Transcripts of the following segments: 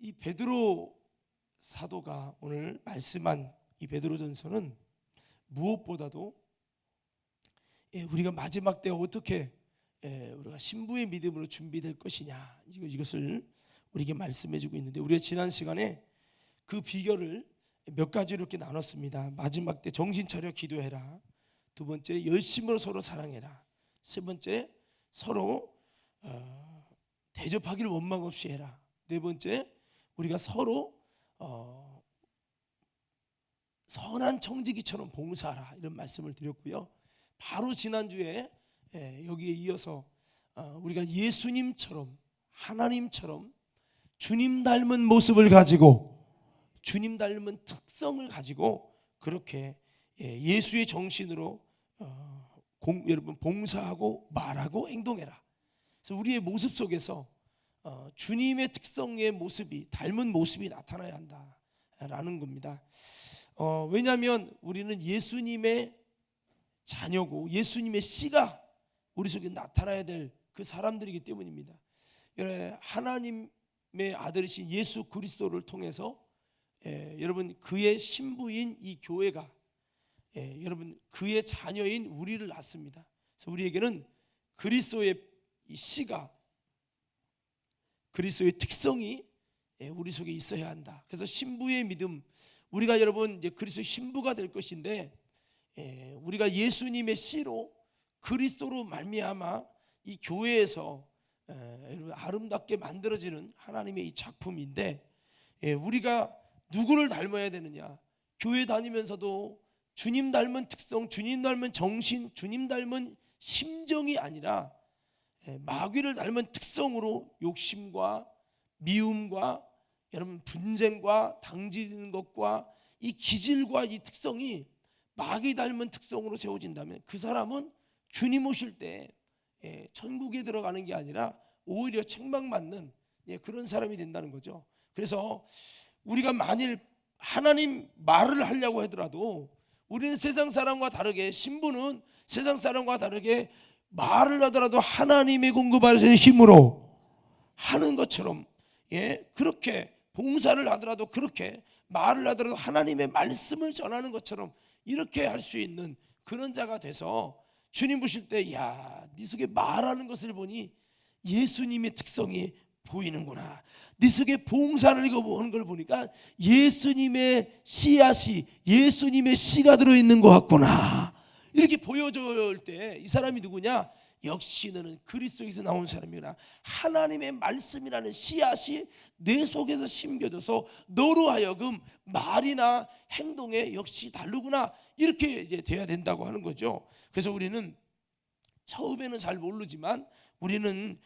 이 베드로 사도가 오늘 말씀한 이 베드로전서는 무엇보다도 우리가 마지막 때 어떻게 우리가 신부의 믿음으로 준비될 것이냐, 이것을 우리에게 말씀해주고 있는데, 우리가 지난 시간에 그 비결을 몇 가지로 이렇게 나눴습니다. 마지막 때 정신 차려 기도해라. 두 번째, 열심으로 서로 사랑해라. 세 번째, 서로 대접하기를 원망 없이 해라. 네 번째, 우리가 서로 선한 청지기처럼 봉사하라, 이런 말씀을 드렸고요. 바로 지난주에 여기에 이어서 우리가 예수님처럼, 하나님처럼 주님 닮은 모습을 가지고, 주님 닮은 특성을 가지고 그렇게 예수의 정신으로 여러분 봉사하고 말하고 행동해라. 그래서 우리의 모습 속에서 주님의 특성의 모습이, 닮은 모습이 나타나야 한다라는 겁니다. 왜냐하면 우리는 예수님의 자녀고 예수님의 씨가 우리 속에 나타나야 될 그 사람들이기 때문입니다. 하나님의 아들이신 예수 그리스도를 통해서 여러분 그의 신부인 이 교회가 여러분 그의 자녀인 우리를 낳습니다. 그래서 우리에게는 그리스도의 이 씨가, 그리스도의 특성이 우리 속에 있어야 한다. 그래서 신부의 믿음, 우리가 여러분 이제 그리스도의 신부가 될 것인데, 우리가 예수님의 씨로 그리스도로 말미암아 이 교회에서 아름답게 만들어지는 하나님의 이 작품인데, 우리가 누구를 닮아야 되느냐? 교회 다니면서도 주님 닮은 특성, 주님 닮은 정신, 주님 닮은 심정이 아니라 마귀를 닮은 특성으로 욕심과 미움과 여러분 분쟁과 당지는 것과 이 기질과 이 특성이 마귀 닮은 특성으로 세워진다면 그 사람은 주님 오실 때 천국에 들어가는 게 아니라 오히려 책망받는 그런 사람이 된다는 거죠. 그래서 우리가 만일 하나님 말을 하려고 하더라도 우리는 세상 사람과 다르게, 신부는 세상 사람과 다르게 말을 하더라도 하나님의 공급하시는 힘으로 하는 것처럼, 그렇게 봉사를 하더라도, 그렇게 말을 하더라도 하나님의 말씀을 전하는 것처럼 이렇게 할 수 있는 그런 자가 돼서 주님 보실 때, 야, 네 속에 말하는 것을 보니 예수님의 특성이 보이는구나. 네 속에 봉사를 하는 걸 보니까 예수님의 씨앗이, 예수님의 씨가 들어있는 것 같구나. 이렇게 보여줄 때 이 사람이 누구냐? 역시 너는 그리스도에서 나온 사람이구나. 하나님의 말씀이라는 씨앗이 내 속에서 심겨져서 너로 하여금 말이나 행동에 역시 다르구나, 이렇게 이제 돼야 된다고 하는 거죠. 그래서 우리는 처음에는 잘 모르지만 우리는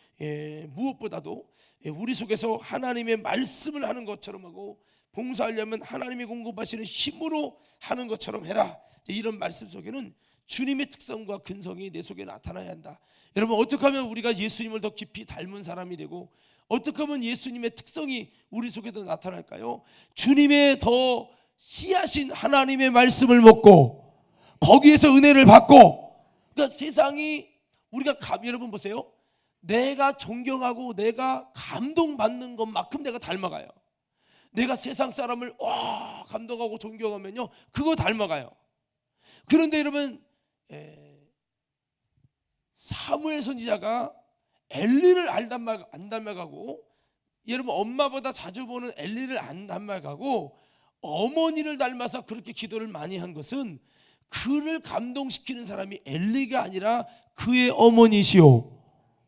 무엇보다도 우리 속에서 하나님의 말씀을 하는 것처럼 하고, 봉사하려면 하나님이 공급하시는 힘으로 하는 것처럼 해라. 이런 말씀 속에는 주님의 특성과 근성이 내 속에 나타나야 한다. 여러분, 어떻게 하면 우리가 예수님을 더 깊이 닮은 사람이 되고, 어떻게 하면 예수님의 특성이 우리 속에도 나타날까요? 주님의 더 씨앗인 하나님의 말씀을 먹고 거기에서 은혜를 받고, 그러니까 세상이 우리가 여러분 보세요. 내가 존경하고 내가 감동받는 것만큼 내가 닮아가요. 내가 세상 사람을 감동하고 존경하면요, 그거 닮아가요. 그런데 여러분, 사무엘 선지자가 엘리를 안 닮아가고, 여러분 엄마보다 자주 보는 엘리를 안 닮아가고 어머니를 닮아서 그렇게 기도를 많이 한 것은 그를 감동시키는 사람이 엘리가 아니라 그의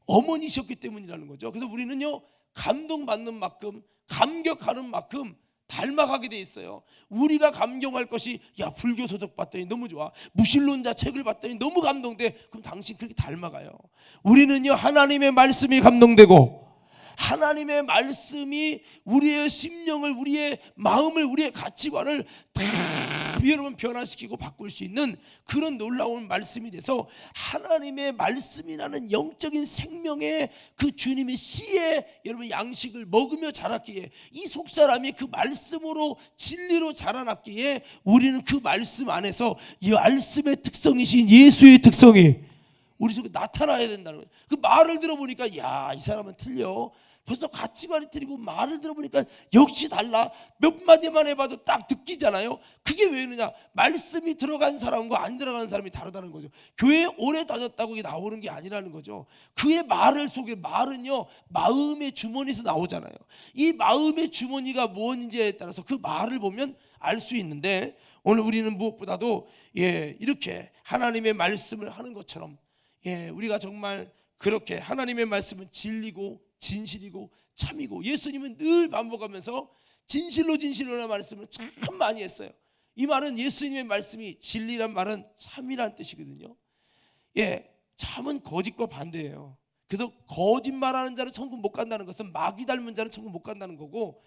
어머니셨기 때문이라는 거죠. 그래서 우리는요, 감동받는 만큼, 감격하는 만큼 닮아가게 돼 있어요. 우리가 감격할 것이, 야, 불교 서적 봤더니 너무 좋아, 무신론자 책을 봤더니 너무 감동돼. 그럼 당신 그렇게 닮아가요. 우리는요, 하나님의 말씀이 감동되고, 하나님의 말씀이 우리의 심령을, 우리의 마음을, 우리의 가치관을 다 여러분 변화시키고 바꿀 수 있는 그런 놀라운 말씀이 돼서 하나님의 말씀이라는 영적인 생명의 그 주님의 씨의 여러분 양식을 먹으며 자랐기에, 이 속사람이 그 말씀으로 진리로 자라났기에 우리는 그 말씀 안에서 이 말씀의 특성이신 예수의 특성이 우리 속에 나타나야 된다는 거예요. 그 말을 들어보니까, 야, 이 사람은 틀려. 벌써 가치관이 틀리고 말을 들어보니까 역시 달라. 몇 마디만 해봐도 딱 느끼잖아요. 그게 왜 그러냐? 말씀이 들어간 사람과 안 들어가는 사람이 다르다는 거죠. 교회 오래 다녔다고 이게 나오는 게 아니라는 거죠. 그의 말을 속에, 말은요 마음의 주머니에서 나오잖아요. 이 마음의 주머니가 무엇인지에 따라서 그 말을 보면 알 수 있는데, 오늘 우리는 무엇보다도 이렇게 하나님의 말씀을 하는 것처럼 우리가 정말 그렇게 하나님의 말씀은 진리고 진실이고 참이고, 예수님은 늘 반복하면서 진실로 진실로라는 말씀을 참 많이 했어요. 이 말은, 예수님의 말씀이 진리란 말은 참이란 뜻이거든요. 참은 거짓과 반대예요. 그래서 거짓말하는 자는 천국 못 간다는 것은 마귀 닮은 자는 천국 못 간다는 거고,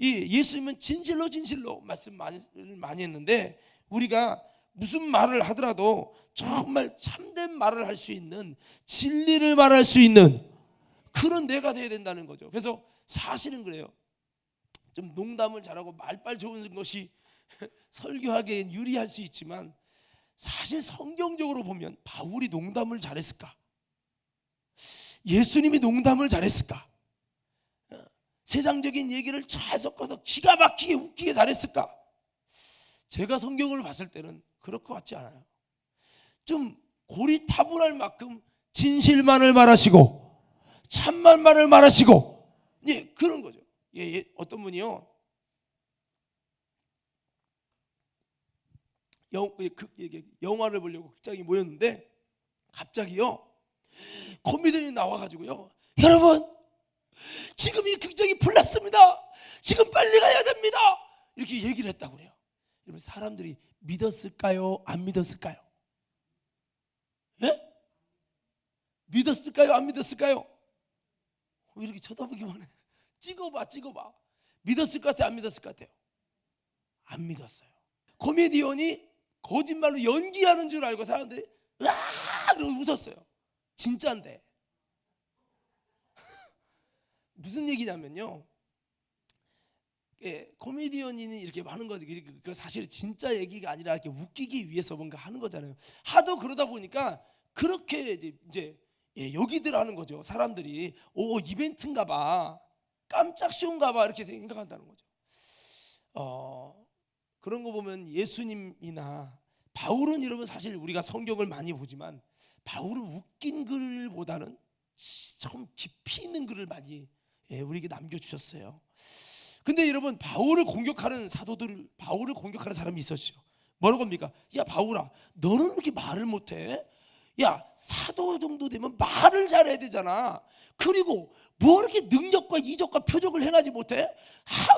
예수님은 진실로 진실로 말씀 많이 했는데, 우리가 무슨 말을 하더라도 정말 참된 말을 할 수 있는, 진리를 말할 수 있는 그런 내가 돼야 된다는 거죠. 그래서 사실은 그래요. 좀 농담을 잘하고 말빨 좋은 것이 설교하기엔 유리할 수 있지만, 사실 성경적으로 보면 바울이 농담을 잘했을까? 예수님이 농담을 잘했을까? 세상적인 얘기를 잘 섞어서 기가 막히게 웃기게 잘했을까? 제가 성경을 봤을 때는 그럴 것 같지 않아요. 좀 고리타분할 만큼 진실만을 말하시고 참만만을 말하시고, 그런 거죠. 어떤 분이요, 영화를 보려고 극장에 모였는데 갑자기요 코미디언이 나와가지고요, 여러분 지금 이 극장이 불났습니다. 지금 빨리 가야 됩니다. 이렇게 얘기를 했다고 그래요. 여러분, 사람들이 믿었을까요? 안 믿었을까요? 믿었을까요? 안 믿었을까요? 왜 이렇게 쳐다보기만 해? 찍어봐. 믿었을 것 같아요? 안 믿었을 것 같아요? 안 믿었어요. 코미디언이 거짓말로 연기하는 줄 알고 사람들이 으아! 그러고 웃었어요. 진짜인데. 무슨 얘기냐면요, 코미디언이 이렇게 하는 거, 그 사실 진짜 얘기가 아니라 이렇게 웃기기 위해서 뭔가 하는 거잖아요. 하도 그러다 보니까 그렇게 이제 여기들 하는 거죠. 사람들이 이벤트인가 봐, 깜짝 쇼인가 봐, 이렇게 생각한다는 거죠. 그런 거 보면 예수님이나 바울은, 여러분 사실 우리가 성경을 많이 보지만 바울은 웃긴 글보다는 좀 깊이 있는 글을 많이 우리에게 남겨주셨어요. 근데 여러분, 바울을 공격하는 사도들, 바울을 공격하는 사람이 있었죠. 뭐라고 합니까? 야 바울아, 너는 왜 이렇게 말을 못해? 야, 사도 정도 되면 말을 잘해야 되잖아. 그리고 뭐 이렇게 능력과 이적과 표적을 행하지 못해?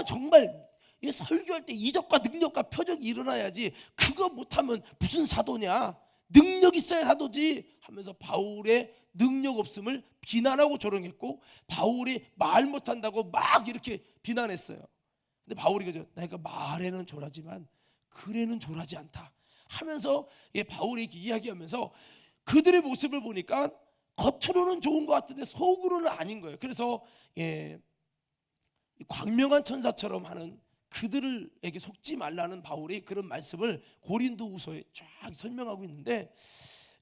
정말 설교할 때 이적과 능력과 표적이 일어나야지. 그거 못하면 무슨 사도냐? 능력 있어야 사도지 하면서 바울의 능력 없음을 비난하고 조롱했고, 바울이 말 못한다고 막 이렇게 비난했어요. 근데 바울이 그죠, 내가 말에는 조라지만 글에는 조라지 않다 하면서 바울이 이렇게 이야기하면서, 그들의 모습을 보니까 겉으로는 좋은 것 같은데 속으로는 아닌 거예요. 그래서 광명한 천사처럼 하는 그들에게 속지 말라는 바울이 그런 말씀을 고린도후서에 쫙 설명하고 있는데,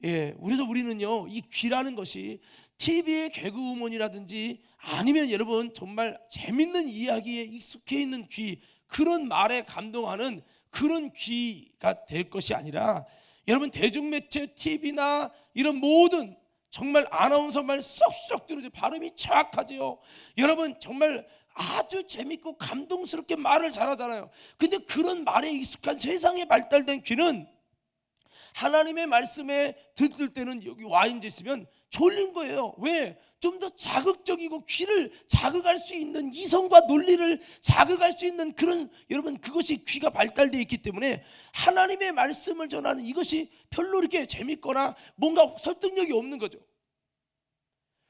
그래서 우리는요, 이 귀라는 것이 TV의 개그우먼이라든지 아니면 여러분 정말 재밌는 이야기에 익숙해 있는 귀, 그런 말에 감동하는 그런 귀가 될 것이 아니라, 여러분 대중매체 TV나 이런 모든 정말 아나운서 말 쏙쏙 들으죠. 발음이 정확하죠. 여러분 정말 아주 재밌고 감동스럽게 말을 잘하잖아요. 근데 그런 말에 익숙한 세상에 발달된 귀는 하나님의 말씀에 들을 때는 여기 와 앉아 있으면 졸린 거예요. 왜? 좀 더 자극적이고 귀를 자극할 수 있는, 이성과 논리를 자극할 수 있는 그런, 여러분 그것이 귀가 발달되어 있기 때문에 하나님의 말씀을 전하는 이것이 별로 이렇게 재밌거나 뭔가 설득력이 없는 거죠.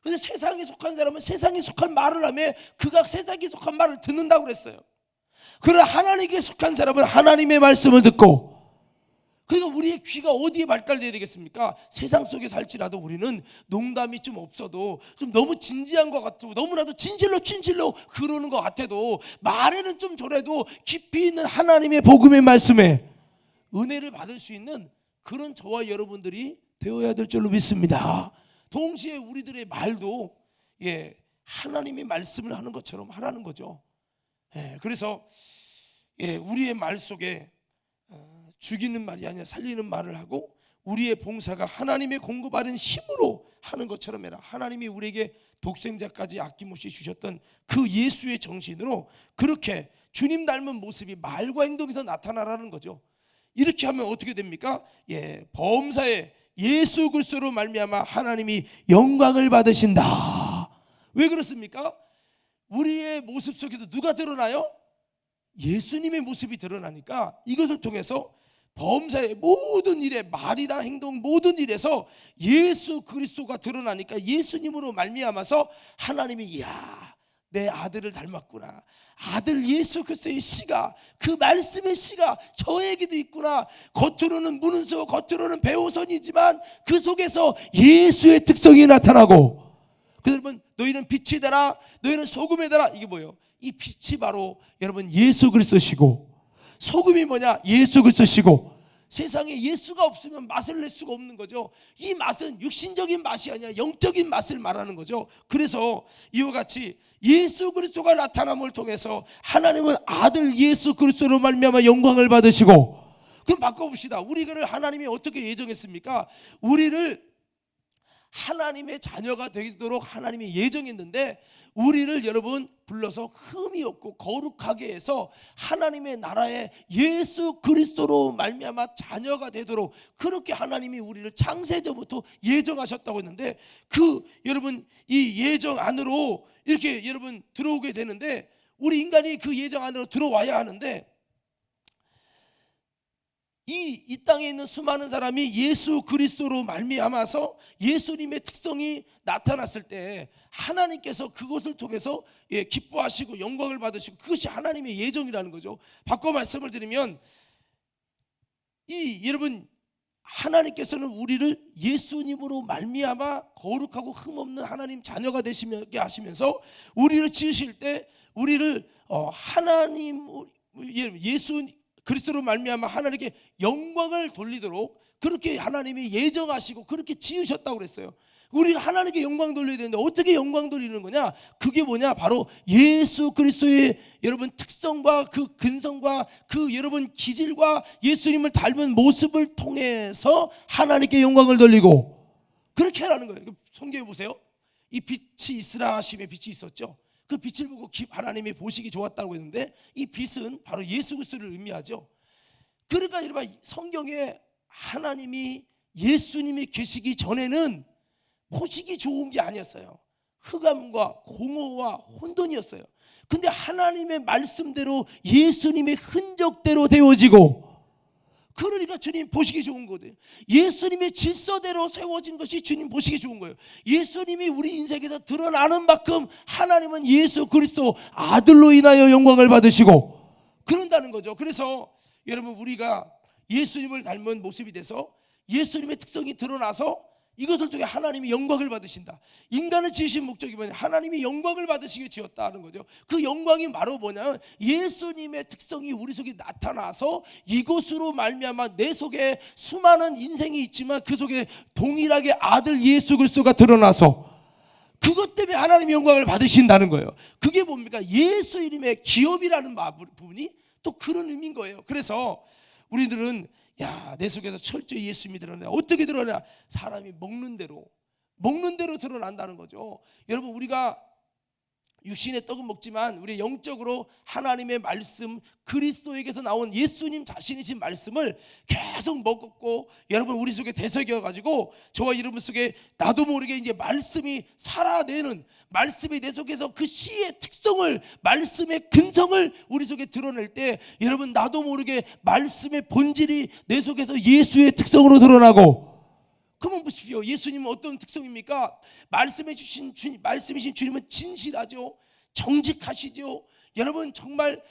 근데 세상에 속한 사람은 세상에 속한 말을 하며 그가 세상에 속한 말을 듣는다고 그랬어요. 그러나 하나님께 속한 사람은 하나님의 말씀을 듣고, 그러니까 우리의 귀가 어디에 발달돼야 되겠습니까? 세상 속에 살지라도 우리는 농담이 좀 없어도, 좀 너무 진지한 것 같고 너무나도 진실로 그러는 것 같아도, 말에는 좀 저래도 깊이 있는 하나님의 복음의 말씀에 은혜를 받을 수 있는 그런 저와 여러분들이 되어야 될 줄로 믿습니다. 동시에 우리들의 말도 하나님의 말씀을 하는 것처럼 하라는 거죠. 그래서 우리의 말 속에 죽이는 말이 아니라 살리는 말을 하고, 우리의 봉사가 하나님의 공급하는 힘으로 하는 것처럼 해라. 하나님이 우리에게 독생자까지 아낌없이 주셨던 그 예수의 정신으로 그렇게 주님 닮은 모습이 말과 행동에서 나타나라는 거죠. 이렇게 하면 어떻게 됩니까? 범사에 예수 그리스도로 말미암아 하나님이 영광을 받으신다. 왜 그렇습니까? 우리의 모습 속에도 누가 드러나요? 예수님의 모습이 드러나니까 이것을 통해서 범사의 모든 일에, 말이나 행동 모든 일에서 예수 그리스도가 드러나니까 예수님으로 말미암아서 하나님이 이야, 내 아들을 닮았구나, 아들 예수 그리스도의 씨가, 그 말씀의 씨가 저에게도 있구나. 겉으로는 문은소, 겉으로는 배우선이지만 그 속에서 예수의 특성이 나타나고, 여러분, 너희는 빛이 되라, 너희는 소금이 되라. 이게 뭐예요? 이 빛이 바로 여러분 예수 그리스도시고, 소금이 뭐냐? 예수 그리스도시고, 세상에 예수가 없으면 맛을 낼 수가 없는 거죠. 이 맛은 육신적인 맛이 아니라 영적인 맛을 말하는 거죠. 그래서 이와 같이 예수 그리스도가 나타남을 통해서 하나님은 아들 예수 그리스도로 말미암아 영광을 받으시고, 그럼 바꿔봅시다. 우리를 하나님이 어떻게 예정했습니까? 우리를 하나님의 자녀가 되도록 하나님이 예정했는데, 우리를 여러분 불러서 흠이 없고 거룩하게 해서 하나님의 나라에 예수 그리스도로 말미암아 자녀가 되도록 그렇게 하나님이 우리를 창세전부터 예정하셨다고 했는데, 그 여러분 이 예정 안으로 이렇게 여러분 들어오게 되는데, 우리 인간이 그 예정 안으로 들어와야 하는데, 이 땅에 있는 수많은 사람이 예수 그리스도로 말미암아서 예수님의 특성이 나타났을 때 하나님께서 그것을 통해서 기뻐하시고 영광을 받으시고, 그것이 하나님의 예정이라는 거죠. 바꿔 말씀을 드리면, 여러분 하나님께서는 우리를 예수님으로 말미암아 거룩하고 흠없는 하나님 자녀가 되시게 하시면서 우리를 지으실 때 우리를 하나님 예수 그리스도로 말미암아 하나님께 영광을 돌리도록 그렇게 하나님이 예정하시고 그렇게 지으셨다고 그랬어요. 우리 하나님께 영광 돌려야 되는데 어떻게 영광 돌리는 거냐? 그게 뭐냐? 바로 예수 그리스도의 여러분 특성과 그 근성과 그 여러분 기질과 예수님을 닮은 모습을 통해서 하나님께 영광을 돌리고, 그렇게 하라는 거예요. 성경에 보세요. 이 빛이 있으라 하심에 빛이 있었죠. 그 빛을 보고 하나님이 보시기 좋았다고 했는데, 이 빛은 바로 예수 그리스도를 의미하죠. 그러니까 여러분 성경에 하나님이 예수님이 계시기 전에는 보시기 좋은 게 아니었어요. 흑암과 공허와 혼돈이었어요. 근데 하나님의 말씀대로 예수님의 흔적대로 되어지고, 그러니까 주님 보시기 좋은 거예요. 예수님의 질서대로 세워진 것이 주님 보시기 좋은 거예요. 예수님이 우리 인생에서 드러나는 만큼 하나님은 예수 그리스도 아들로 인하여 영광을 받으시고 그런다는 거죠. 그래서 여러분 우리가 예수님을 닮은 모습이 돼서 예수님의 특성이 드러나서 이것을 통해 하나님이 영광을 받으신다. 인간을 지으신 목적이 뭐냐? 하나님이 영광을 받으시게 지었다는 거죠. 그 영광이 바로 뭐냐면 예수님의 특성이 우리 속에 나타나서 이것으로 말미암아 내 속에 수많은 인생이 있지만 그 속에 동일하게 아들 예수 그리스도가 드러나서 그것 때문에 하나님의 영광을 받으신다는 거예요. 그게 뭡니까? 예수 이름의 기업이라는 부분이 또 그런 의미인 거예요. 그래서 우리들은 내 속에서 철저히 예수님이 드러나. 어떻게 드러나? 사람이 먹는 대로 드러난다는 거죠. 여러분 우리가 육신의 떡은 먹지만 우리 영적으로 하나님의 말씀, 그리스도에게서 나온 예수님 자신이신 말씀을 계속 먹었고, 여러분 우리 속에 되새겨가지고 저와 여러분 속에 나도 모르게 이제 말씀이 살아내는, 말씀이 내 속에서 그 씨의 특성을, 말씀의 근성을 우리 속에 드러낼 때 여러분 나도 모르게 말씀의 본질이 내 속에서 예수의 특성으로 드러나고. 그러면 보십시오. 예수님은 어떤 특성입니까? 말씀이신 주님은 진실하죠. 정직하시죠. 여러분 정말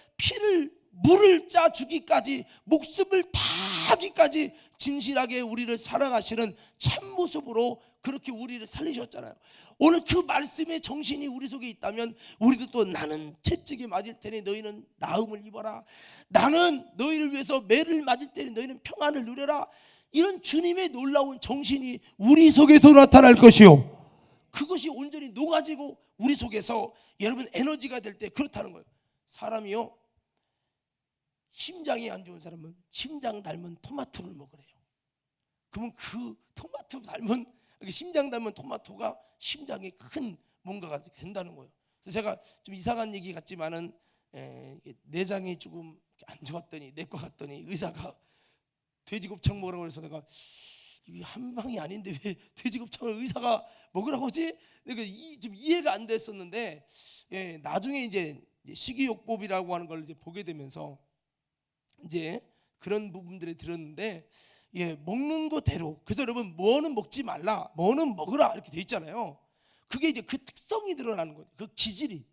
물을 짜 주기까지, 목숨을 다하기까지 진실하게 우리를 사랑하시는 참모습으로 그렇게 우리를 살리셨잖아요. 오늘 그 말씀의 정신이 우리 속에 있다면 우리도 또 나는 채찍에 맞을 테니 너희는 나음을 입어라. 나는 너희를 위해서 매를 맞을 테니 너희는 평안을 누려라. 이런 주님의 놀라운 정신이 우리 속에서 나타날 것이요. 그것이 온전히 녹아지고 우리 속에서 여러분 에너지가 될 때 그렇다는 거예요. 사람이요, 심장이 안 좋은 사람은 심장 닮은 토마토를 먹으래요. 그러면 그 토마토 닮은, 심장 닮은 토마토가 심장에 큰 뭔가가 된다는 거예요. 그래서 제가 좀 이상한 얘기 같지만은 내장이 조금 안 좋았더니 내과 갔더니 의사가 돼지곱창 먹으라고 해서 내가 이게 한방이 아닌데 왜 돼지곱창을 의사가 먹으라고 하지? 내가 좀 이해가 안 됐었는데, 나중에 이제 식이요법이라고 하는 걸 이제 보게 되면서 이제 그런 부분들을 들었는데, 먹는 거대로, 그래서 여러분 뭐는 먹지 말라, 뭐는 먹으라 이렇게 돼 있잖아요. 그게 이제 그 특성이 드러나는 거예요. 그 기질이.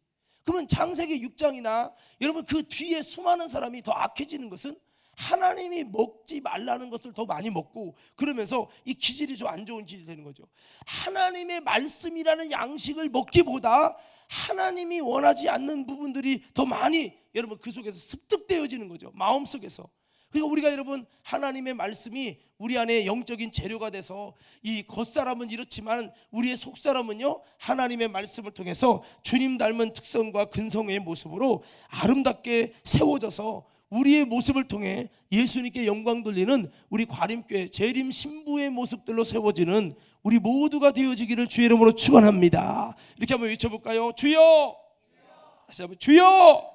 그러면 창세기 6장이나 여러분 그 뒤에 수많은 사람이 더 악해지는 것은 하나님이 먹지 말라는 것을 더 많이 먹고, 그러면서 이 기질이 좀 안 좋은 기질이 되는 거죠. 하나님의 말씀이라는 양식을 먹기보다 하나님이 원하지 않는 부분들이 더 많이 여러분 그 속에서 습득되어지는 거죠. 마음속에서. 그러니까 우리가 여러분 하나님의 말씀이 우리 안에 영적인 재료가 돼서 이 겉사람은 이렇지만 우리의 속사람은요, 하나님의 말씀을 통해서 주님 닮은 특성과 근성의 모습으로 아름답게 세워져서 우리의 모습을 통해 예수님께 영광 돌리는 우리 과림교회 재림 신부의 모습들로 세워지는 우리 모두가 되어지기를 주의 이름으로 축원합니다. 이렇게 한번 외쳐볼까요? 주여. 다시 한번 주여.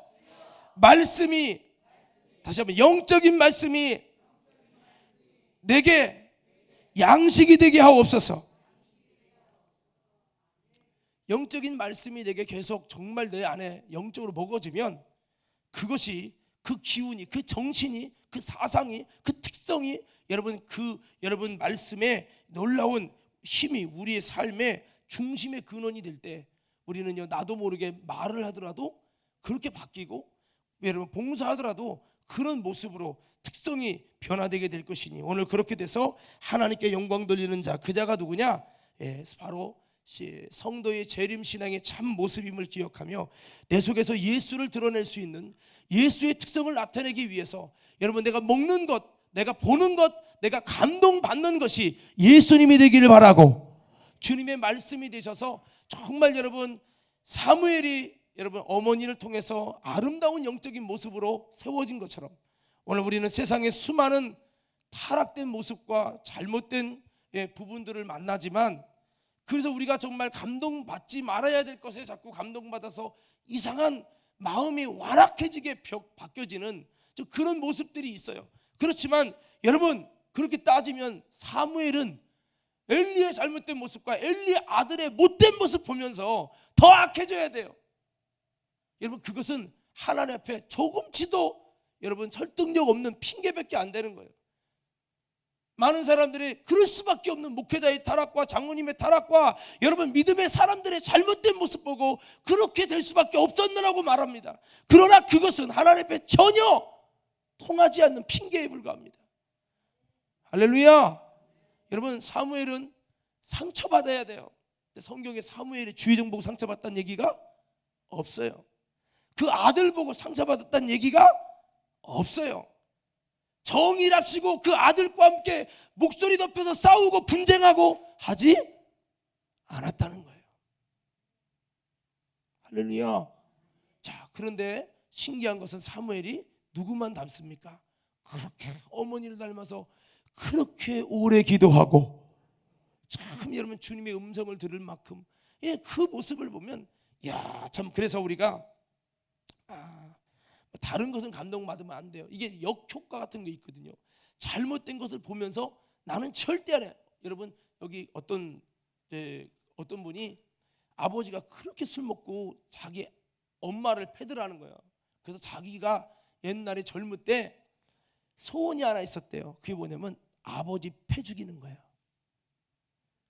말씀이, 다시 한번 영적인 말씀이 내게 양식이 되게 하옵소서. 영적인 말씀이 내게 계속 정말 내 안에 영적으로 먹어지면 그것이, 그 기운이, 그 정신이, 그 사상이, 그 특성이 여러분 말씀에 놀라운 힘이 우리의 삶의 중심의 근원이 될 때, 우리는요 나도 모르게 말을 하더라도 그렇게 바뀌고, 여러분 봉사하더라도 그런 모습으로 특성이 변화되게 될 것이니, 오늘 그렇게 돼서 하나님께 영광 돌리는 자, 그 자가 누구냐? 바로 성도의 재림 신앙의 참 모습임을 기억하며 내 속에서 예수를 드러낼 수 있는, 예수의 특성을 나타내기 위해서 여러분 내가 먹는 것, 내가 보는 것, 내가 감동받는 것이 예수님이 되기를 바라고, 주님의 말씀이 되셔서 정말 여러분 사무엘이 여러분 어머니를 통해서 아름다운 영적인 모습으로 세워진 것처럼 오늘 우리는 세상의 수많은 타락된 모습과 잘못된 부분들을 만나지만, 그래서 우리가 정말 감동받지 말아야 될 것에 자꾸 감동받아서 이상한 마음이 완악해지게 바뀌어지는 그런 모습들이 있어요. 그렇지만 여러분 그렇게 따지면 사무엘은 엘리의 잘못된 모습과 엘리 아들의 못된 모습 보면서 더 악해져야 돼요. 여러분 그것은 하나님 앞에 조금치도 여러분 설득력 없는 핑계밖에 안 되는 거예요. 많은 사람들이 그럴 수밖에 없는 목회자의 타락과 장로님의 타락과 여러분 믿음의 사람들의 잘못된 모습 보고 그렇게 될 수밖에 없었느라고 말합니다. 그러나 그것은 하나님 앞에 전혀 통하지 않는 핑계에 불과합니다. 할렐루야. 여러분 사무엘은 상처받아야 돼요. 성경에 사무엘이 주의종 보고 상처받았다는 얘기가 없어요. 그 아들 보고 상처받았다는 얘기가 없어요. 정의랍시고 그 아들과 함께 목소리 높여서 싸우고 분쟁하고 하지 않았다는 거예요. 할렐루야. 자, 그런데 신기한 것은 사무엘이 누구만 닮습니까? 그렇게 어머니를 닮아서 그렇게 오래 기도하고, 참 여러분 주님의 음성을 들을 만큼 그 모습을 보면 참, 그래서 우리가 다른 것은 감동받으면 안 돼요. 이게 역효과 같은 게 있거든요. 잘못된 것을 보면서 나는 절대 안 해. 여러분 여기 어떤 분이 아버지가 그렇게 술 먹고 자기 엄마를 패드를 하는 거예요. 그래서 자기가 옛날에 젊을 때 소원이 하나 있었대요. 그게 뭐냐면 아버지 패 죽이는 거예요.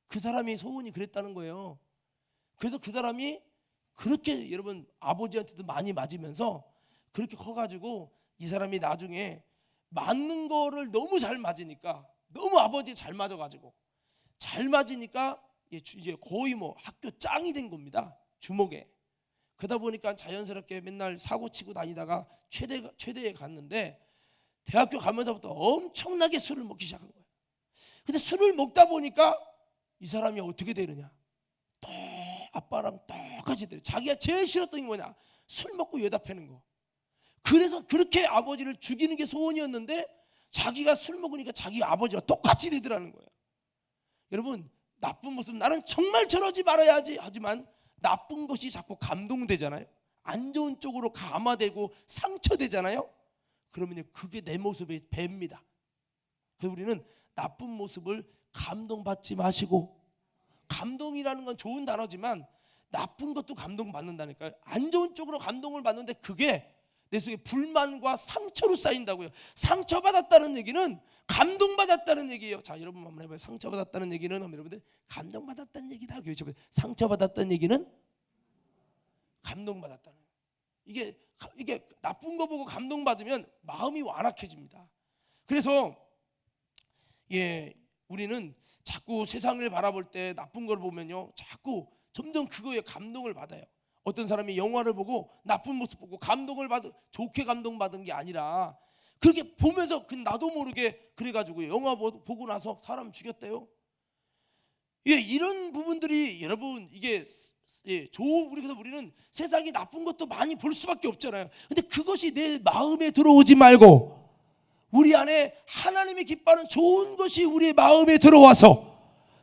그 사람이 소원이 그랬다는 거예요. 그래서 그 사람이 그렇게 여러분 아버지한테도 많이 맞으면서 그렇게 커가지고 이 사람이 나중에 맞는 거를 너무 잘 맞으니까, 너무 아버지 잘 맞아가지고 잘 맞으니까 이제 거의 뭐 학교 짱이 된 겁니다. 주목에. 그러다 보니까 자연스럽게 맨날 사고 치고 다니다가 최대에 갔는데, 대학교 가면서부터 엄청나게 술을 먹기 시작한 거예요. 근데 술을 먹다 보니까 이 사람이 어떻게 되느냐, 또 아빠랑 똑같이 돼요. 자기가 제일 싫었던 게 뭐냐? 술 먹고 여자 패는 거. 그래서 그렇게 아버지를 죽이는 게 소원이었는데 자기가 술 먹으니까 자기 아버지와 똑같이 되더라는 거예요. 여러분, 나쁜 모습, 나는 정말 저러지 말아야지 하지만 나쁜 것이 자꾸 감동되잖아요. 안 좋은 쪽으로 감화되고 상처되잖아요. 그러면 그게 내 모습에 뱄니다. 그래서 우리는 나쁜 모습을 감동받지 마시고, 감동이라는 건 좋은 단어지만 나쁜 것도 감동받는다니까요. 안 좋은 쪽으로 감동을 받는데 그게 내 속에 불만과 상처로 쌓인다고요. 상처받았다는 얘기는 감동받았다는 얘기예요. 자, 여러분 한번 해봐요. 상처받았다는 얘기는 하면 여러분들 감동받았다는 얘기다. 상처받았다는 얘기는 감동받았다는. 이게 나쁜 거 보고 감동받으면 마음이 완악해집니다. 그래서 우리는 자꾸 세상을 바라볼 때 나쁜 걸 보면요, 자꾸 점점 그거에 감동을 받아요. 어떤 사람이 영화를 보고 나쁜 모습 보고 감동을 좋게 감동받은 게 아니라 그렇게 보면서 나도 모르게 그래가지고 영화 보고 나서 사람 죽였대요. 이런 부분들이 여러분 그래서 우리는 세상이 나쁜 것도 많이 볼 수밖에 없잖아요. 근데 그것이 내 마음에 들어오지 말고 우리 안에 하나님이 기뻐하는 좋은 것이 우리의 마음에 들어와서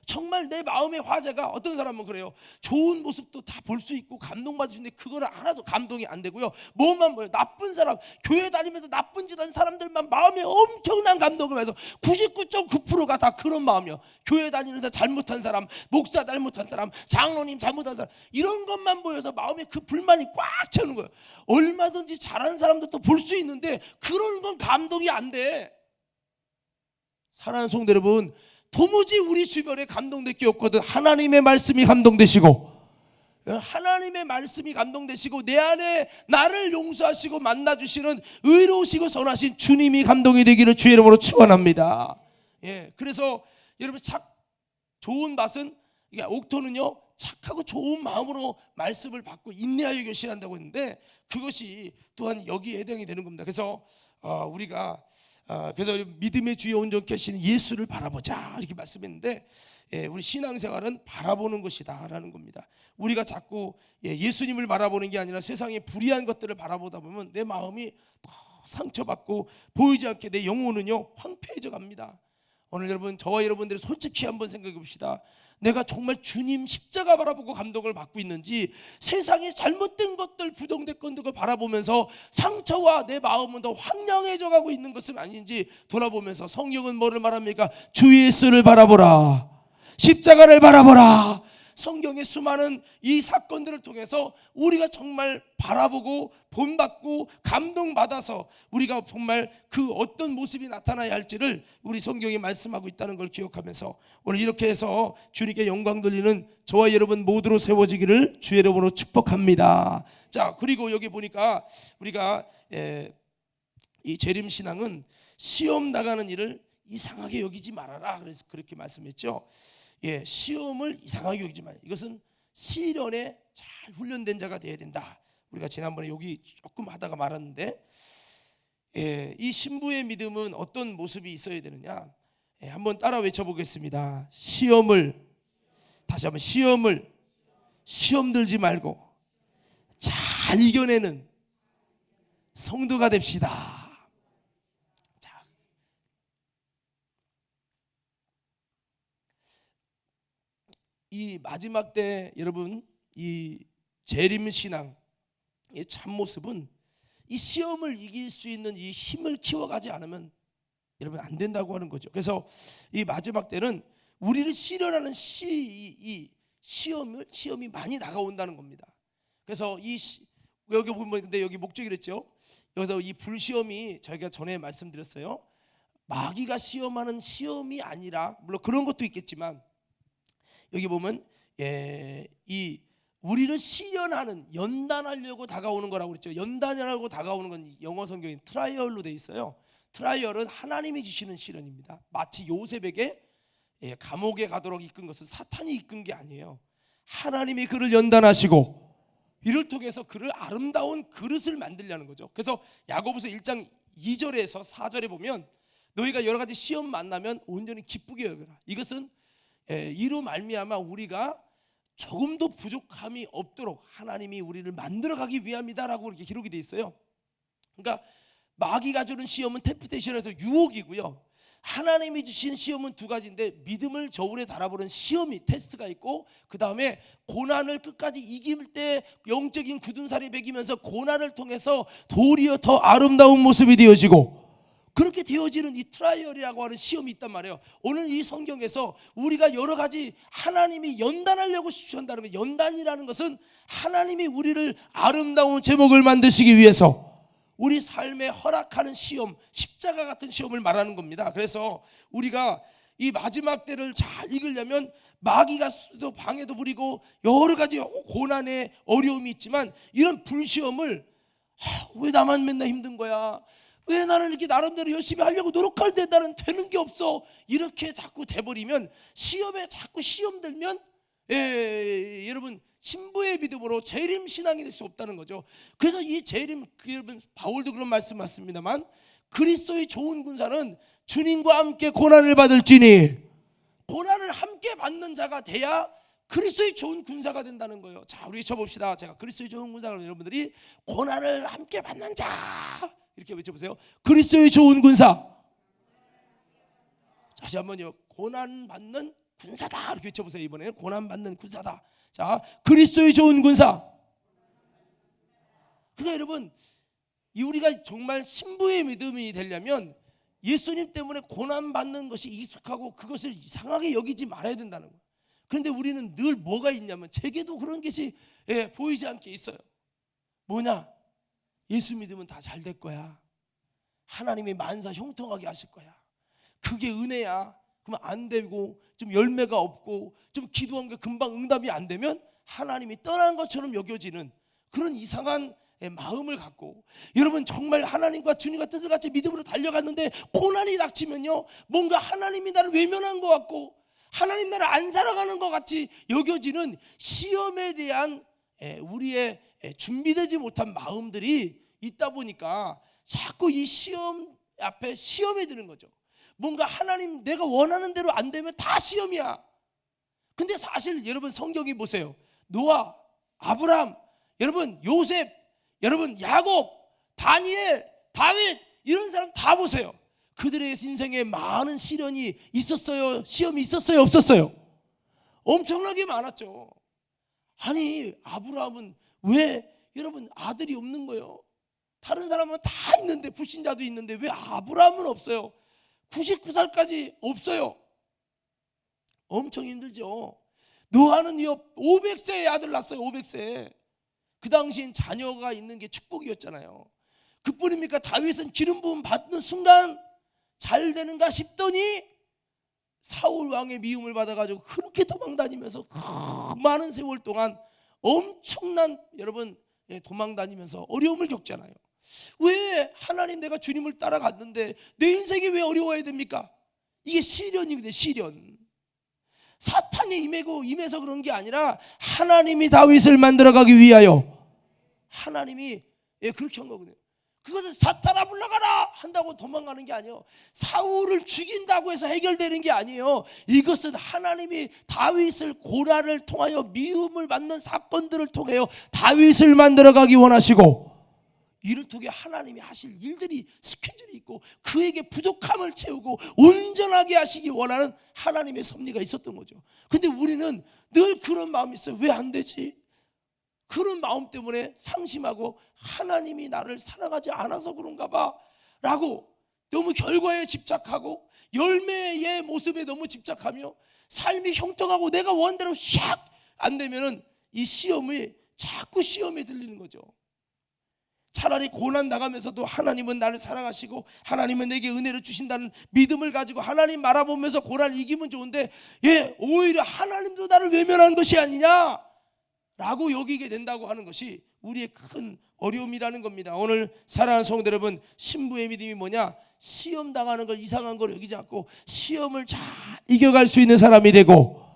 정말 내 마음의 화제가, 어떤 사람은 그래요. 좋은 모습도 다 볼 수 있고 감동받을 수 있는데 그거는 하나도 감동이 안 되고요. 뭐만 보여? 나쁜 사람, 교회 다니면서 나쁜 짓 한 사람들만 마음에 엄청난 감동을 해서 99.9%가 다 그런 마음이요. 교회 다니면서 잘못한 사람, 목사 잘못한 사람, 장로님 잘못한 사람, 이런 것만 보여서 마음에 그 불만이 꽉 차는 거예요. 얼마든지 잘하는 사람도 또 볼 수 있는데 그런 건 감동이 안 돼. 사랑하는 성도 여러분, 도무지 우리 주변에 감동될 게 없거든. 하나님의 말씀이 감동되시고, 하나님의 말씀이 감동되시고 내 안에 나를 용서하시고 만나주시는 의로우시고 선하신 주님이 감동이 되기를 주의 이름으로 축원합니다. 그래서 여러분, 좋은 맛은, 옥토는요 착하고 좋은 마음으로 말씀을 받고 인내하여 결실한다고 했는데 그것이 또한 여기에 해당이 되는 겁니다. 그래서 우리가 그래서 믿음의 주에 온전케 하시는 예수를 바라보자 이렇게 말씀했는데, 우리 신앙생활은 바라보는 것이다 라는 겁니다. 우리가 자꾸 예수님을 바라보는 게 아니라 세상의 불의한 것들을 바라보다 보면 내 마음이 더 상처받고 보이지 않게 내 영혼은요 황폐해져 갑니다. 오늘 여러분, 저와 여러분들이 솔직히 한번 생각해 봅시다. 내가 정말 주님 십자가 바라보고 감동을 받고 있는지, 세상의 잘못된 것들, 부정된 것들을 바라보면서 상처와 내 마음은 더 황량해져 가고 있는 것은 아닌지 돌아보면서, 성경은 뭐를 말합니까? 주 예수를 바라보라, 십자가를 바라보라. 성경의 수많은 이 사건들을 통해서 우리가 정말 바라보고 본받고 감동받아서 우리가 정말 그 어떤 모습이 나타나야 할지를 우리 성경이 말씀하고 있다는 걸 기억하면서 오늘 이렇게 해서 주님께 영광 돌리는 저와 여러분 모두로 세워지기를 주의 이름으로 축복합니다. 자, 그리고 여기 보니까 우리가 이 재림신앙은 시험 나가는 일을 이상하게 여기지 말아라, 그래서 그렇게 말씀했죠. 시험을 이상하게 여기지 마요. 이것은 시련에 잘 훈련된 자가 되어야 된다. 우리가 지난번에 여기 조금 하다가 말았는데, 이 신부의 믿음은 어떤 모습이 있어야 되느냐? 한번 따라 외쳐보겠습니다. 시험을, 다시 한번 시험을, 시험 들지 말고 잘 이겨내는 성도가 됩시다. 이 마지막 때 여러분, 이 재림신앙, 이 참모습은 이 시험을 이길 수 있는 이 힘을 키워가지 않으면 여러분 안 된다고 하는 거죠. 그래서 이 마지막 때는 우리를 시련하는 시험이 많이 다가온다는 겁니다. 그래서 여기 보면, 근데 여기 목적이 그랬죠. 여기서 이 불시험이 저희가 전에 말씀드렸어요. 마귀가 시험하는 시험이 아니라, 물론 그런 것도 있겠지만 여기 보면 이 우리를 시련하는, 연단하려고 다가오는 거라고 그랬죠. 연단이라고 다가오는 건 영어 성경에 트라이얼로 돼 있어요. 트라이얼은 하나님이 주시는 시련입니다. 마치 요셉에게 감옥에 가도록 이끈 것은 사탄이 이끈 게 아니에요. 하나님이 그를 연단하시고 이를 통해서 그를 아름다운 그릇을 만들려는 거죠. 그래서 야고보서 1장 2절에서 4절에 보면 너희가 여러 가지 시험 만나면 온전히 기쁘게 여겨라. 이것은 이로 말미암아 우리가 조금도 부족함이 없도록 하나님이 우리를 만들어가기 위함이다라고 이렇게 기록이 돼 있어요. 그러니까 마귀가 주는 시험은 템프테이션에서 유혹이고요, 하나님이 주신 시험은 두 가지인데, 믿음을 저울에 달아보는 시험이 테스트가 있고, 그 다음에 고난을 끝까지 이길 때 영적인 굳은 살이 배기면서 고난을 통해서 도리어 더 아름다운 모습이 되어지고, 그렇게 되어지는 이 트라이얼이라고 하는 시험이 있단 말이에요. 오늘 이 성경에서 우리가 여러 가지 하나님이 연단하려고 시도한다는 거예요. 연단이라는 것은 하나님이 우리를 아름다운 제목을 만드시기 위해서 우리 삶에 허락하는 시험, 십자가 같은 시험을 말하는 겁니다. 그래서 우리가 이 마지막 때를 잘 이기려면 마귀가 또 방해도 부리고 여러 가지 고난의 어려움이 있지만, 이런 불시험을 왜 나만 맨날 힘든 거야, 왜 나는 이렇게 나름대로 열심히 하려고 노력하는데 나는 되는 게 없어, 이렇게 자꾸 돼버리면, 시험에 자꾸 시험 들면 여러분 신부의 믿음으로 재림 신앙이 될 수 없다는 거죠. 그래서 이 재림, 여러분 바울도 그런 말씀 맞습니다만, 그리스도의 좋은 군사는 주님과 함께 고난을 받을지니, 고난을 함께 받는 자가 돼야 그리스도의 좋은 군사가 된다는 거예요. 자, 우리 쳐봅시다. 제가 그리스도의 좋은 군사가, 여러분들이 고난을 함께 받는 자, 이렇게 외쳐보세요. 그리스도의 좋은 군사. 다시 한번요. 고난 받는 군사다, 이렇게 외쳐보세요. 이번에는 고난 받는 군사다. 자, 그리스도의 좋은 군사. 그러니까 여러분, 우리가 정말 신부의 믿음이 되려면 예수님 때문에 고난 받는 것이 익숙하고 그것을 이상하게 여기지 말아야 된다는 거예요. 그런데 우리는 늘 뭐가 있냐면, 제게도 그런 것이 보이지 않게 있어요. 뭐냐? 예수 믿으면 다 잘 될 거야, 하나님이 만사 형통하게 하실 거야, 그게 은혜야. 그러면 안 되고 좀 열매가 없고 좀 기도한 게 금방 응답이 안 되면 하나님이 떠난 것처럼 여겨지는 그런 이상한 마음을 갖고, 여러분 정말 하나님과 주님과 뜻을 같이 믿음으로 달려갔는데 고난이 닥치면요, 뭔가 하나님이 나를 외면한 것 같고 하나님 나를 안 살아가는 것 같이 여겨지는 시험에 대한 우리의 준비되지 못한 마음들이 있다 보니까 자꾸 이 시험 앞에 시험에 드는 거죠. 뭔가 하나님 내가 원하는 대로 안 되면 다 시험이야. 근데 사실 여러분 성경이 보세요. 노아, 아브람, 여러분 요셉, 여러분 야곱, 다니엘, 다윗, 이런 사람 다 보세요. 그들의 인생에 많은 시련이 있었어요? 시험이 있었어요? 없었어요? 엄청나게 많았죠. 아니 아브라함은 왜 여러분 아들이 없는 거예요? 다른 사람은 다 있는데, 불신자도 있는데 왜 아브라함은 없어요? 99살까지 없어요. 엄청 힘들죠. 노아는 500세에 아들 낳았어요. 500세. 그 당시엔 자녀가 있는 게 축복이었잖아요. 그뿐입니까? 다윗은 기름 부음 받는 순간 잘 되는가 싶더니 사울 왕의 미움을 받아가지고 그렇게 도망다니면서 많은 세월 동안 엄청난 여러분 도망 다니면서 어려움을 겪잖아요. 왜 하나님 내가 주님을 따라갔는데 내 인생이 왜 어려워야 됩니까? 이게 시련이거든요. 시련. 사탄이 임해서 그런 게 아니라 하나님이 다윗을 만들어가기 위하여 하나님이 그렇게 한 거거든요. 그것은 사탄아 물러가라 한다고 도망가는 게 아니에요. 사울을 죽인다고 해서 해결되는 게 아니에요. 이것은 하나님이 다윗을 고난을 통하여 미움을 받는 사건들을 통하여 다윗을 만들어가기 원하시고, 이를 통해 하나님이 하실 일들이 스케줄이 있고 그에게 부족함을 채우고 온전하게 하시기 원하는 하나님의 섭리가 있었던 거죠. 근데 우리는 늘 그런 마음이 있어요. 왜 안 되지? 그런 마음 때문에 상심하고 하나님이 나를 사랑하지 않아서 그런가 봐 라고 너무 결과에 집착하고 열매의 모습에 너무 집착하며 삶이 형통하고 내가 원대로 샥 안 되면은 이 시험이 자꾸 시험에 들리는 거죠. 차라리 고난 나가면서도 하나님은 나를 사랑하시고 하나님은 내게 은혜를 주신다는 믿음을 가지고 하나님 바라보면서 고난을 이기면 좋은데, 오히려 하나님도 나를 외면한 것이 아니냐 라고 여기게 된다고 하는 것이 우리의 큰 어려움이라는 겁니다. 오늘 사랑하는 성도 여러분, 신부의 믿음이 뭐냐? 시험 당하는 걸 이상한 걸 여기지 않고 시험을 잘 이겨갈 수 있는 사람이 되고,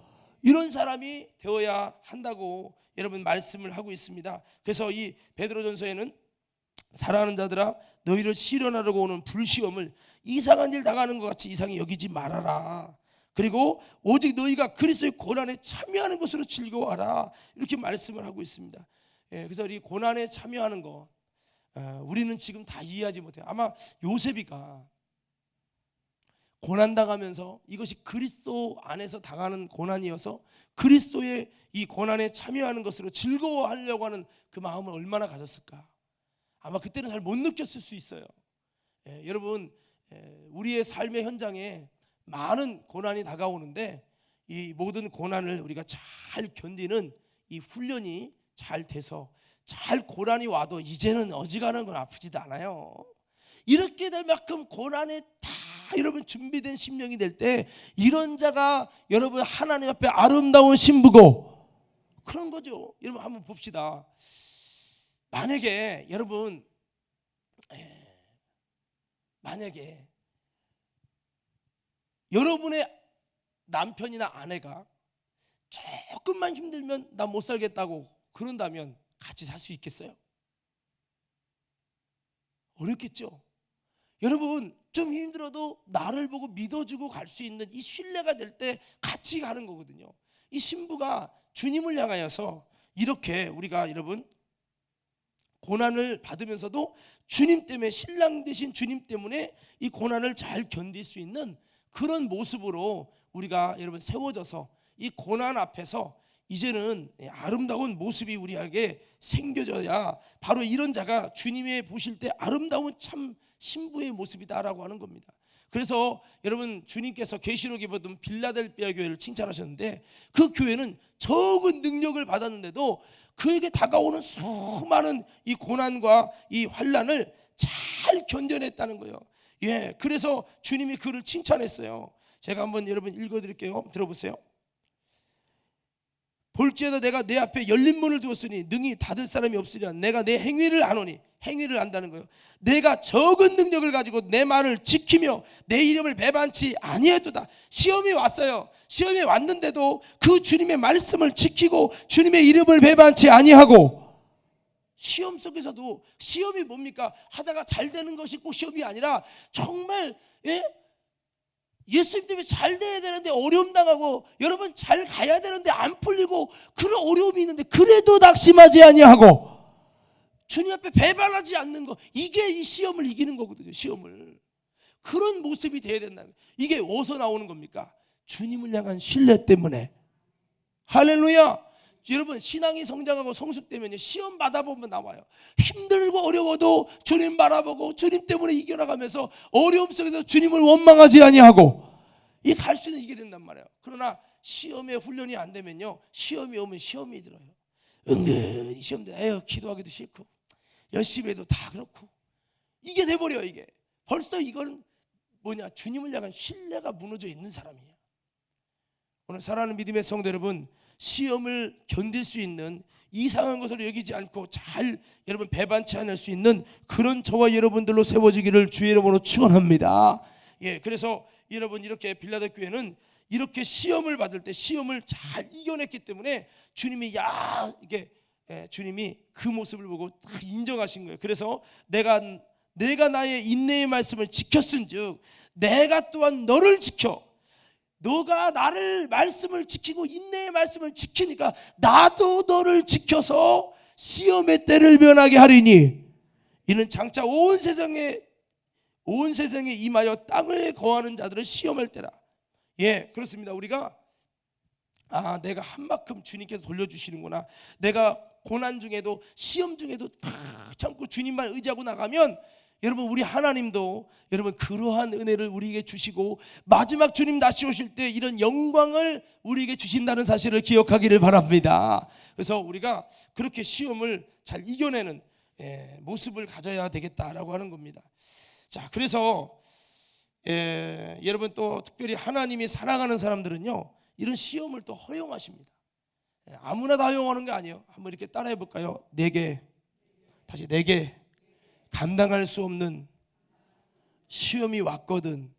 이런 사람이 되어야 한다고 여러분 말씀을 하고 있습니다. 그래서 이 베드로전서에는 사랑하는 자들아, 너희를 시련하려고 오는 불시험을 이상한 일 당하는 것 같이 이상히 여기지 말아라. 그리고 오직 너희가 그리스도의 고난에 참여하는 것으로 즐거워하라, 이렇게 말씀을 하고 있습니다. 그래서 이 고난에 참여하는 거 우리는 지금 다 이해하지 못해요. 아마 요셉이가 고난당하면서 이것이 그리스도 안에서 당하는 고난이어서 그리스도의 이 고난에 참여하는 것으로 즐거워하려고 하는 그 마음을 얼마나 가졌을까. 아마 그때는 잘 못 느꼈을 수 있어요. 여러분, 우리의 삶의 현장에 많은 고난이 다가오는데 이 모든 고난을 우리가 잘 견디는 이 훈련이 잘 돼서 잘 고난이 와도 이제는 어지간한 건 아프지도 않아요. 이렇게 될 만큼 고난에 다 여러분 준비된 심령이 될 때 이런 자가 여러분 하나님 앞에 아름다운 신부고 그런 거죠. 여러분 한번 봅시다. 만약에 여러분 만약에 여러분의 남편이나 아내가 조금만 힘들면 나 못 살겠다고 그런다면 같이 살 수 있겠어요? 어렵겠죠. 여러분 좀 힘들어도 나를 보고 믿어주고 갈 수 있는 이 신뢰가 될 때 같이 가는 거거든요. 이 신부가 주님을 향하여서 이렇게 우리가 여러분 고난을 받으면서도 주님 때문에 신랑 되신 주님 때문에 이 고난을 잘 견딜 수 있는 그런 모습으로 우리가 여러분 세워져서 이 고난 앞에서 이제는 아름다운 모습이 우리에게 생겨져야 바로 이런 자가 주님의 보실 때 아름다운 참 신부의 모습이다라고 하는 겁니다. 그래서 여러분 주님께서 계시록에 보던 빌라델비아 교회를 칭찬하셨는데 그 교회는 적은 능력을 받았는데도 그에게 다가오는 수많은 이 고난과 이 환난을 잘 견뎌냈다는 거예요. 그래서 주님이 그를 칭찬했어요. 제가 한번 여러분 읽어드릴게요. 들어보세요. 볼지어다 내가 내 앞에 열린 문을 두었으니 능히 닫을 사람이 없으리라. 내가 내 행위를 아노니, 행위를 안다는 거예요. 내가 적은 능력을 가지고 내 말을 지키며 내 이름을 배반치 아니했도다. 시험이 왔어요. 시험이 왔는데도 그 주님의 말씀을 지키고 주님의 이름을 배반치 아니하고, 시험 속에서도 시험이 뭡니까? 하다가 잘 되는 것이 꼭 시험이 아니라 정말 예수님 때문에 잘 돼야 되는데 어려움 당하고 여러분 잘 가야 되는데 안 풀리고 그런 어려움이 있는데 그래도 낙심하지 아니하고 주님 앞에 배반하지 않는 거, 이게 이 시험을 이기는 거거든요. 시험을 그런 모습이 돼야 된다는 거예요. 이게 어디서 나오는 겁니까? 주님을 향한 신뢰 때문에. 할렐루야. 여러분 신앙이 성장하고 성숙되면 시험 받아보면 나와요. 힘들고 어려워도 주님 바라보고 주님 때문에 이겨나가면서 어려움 속에서 주님을 원망하지 아니하고 이 갈 수는 이게 된단 말이에요. 그러나 시험에 훈련이 안 되면요, 시험이 오면 시험이 들어요. 은근히 시험 돼. 기도하기도 싫고 열심히 해도 다 그렇고 이게 돼버려요. 이게 벌써 이건 뭐냐, 주님을 향한 신뢰가 무너져 있는 사람이에요. 오늘 사랑하는 믿음의 성도 여러분, 시험을 견딜 수 있는 이상한 것으로 여기지 않고 잘 여러분 배반치 않을 수 있는 그런 저와 여러분들로 세워지기를 주의 이름으로 축원합니다. 그래서 여러분 이렇게 빌라델 교회는 이렇게 시험을 받을 때 시험을 잘 이겨냈기 때문에 주님이 이게 주님이 그 모습을 보고 다 인정하신 거예요. 그래서 내가 나의 인내의 말씀을 지켰은즉 내가 또한 너를 지켜. 너가 나를 말씀을 지키고 인내의 말씀을 지키니까 나도 너를 지켜서 시험의 때를 면하게 하리니 이는 장차 온 세상에 임하여 땅에 거하는 자들을 시험할 때라. 그렇습니다. 우리가 내가 한 만큼 주님께서 돌려주시는구나. 내가 고난 중에도 시험 중에도 다 참고 주님만 의지하고 나가면 여러분 우리 하나님도 여러분 그러한 은혜를 우리에게 주시고 마지막 주님 다시 오실 때 이런 영광을 우리에게 주신다는 사실을 기억하기를 바랍니다. 그래서 우리가 그렇게 시험을 잘 이겨내는 모습을 가져야 되겠다라고 하는 겁니다. 자, 그래서 여러분 또 특별히 하나님이 사랑하는 사람들은요 이런 시험을 또 허용하십니다. 아무나 다 허용하는 게 아니에요. 한번 이렇게 따라해 볼까요? 내게 감당할 수 없는 시험이 왔거든.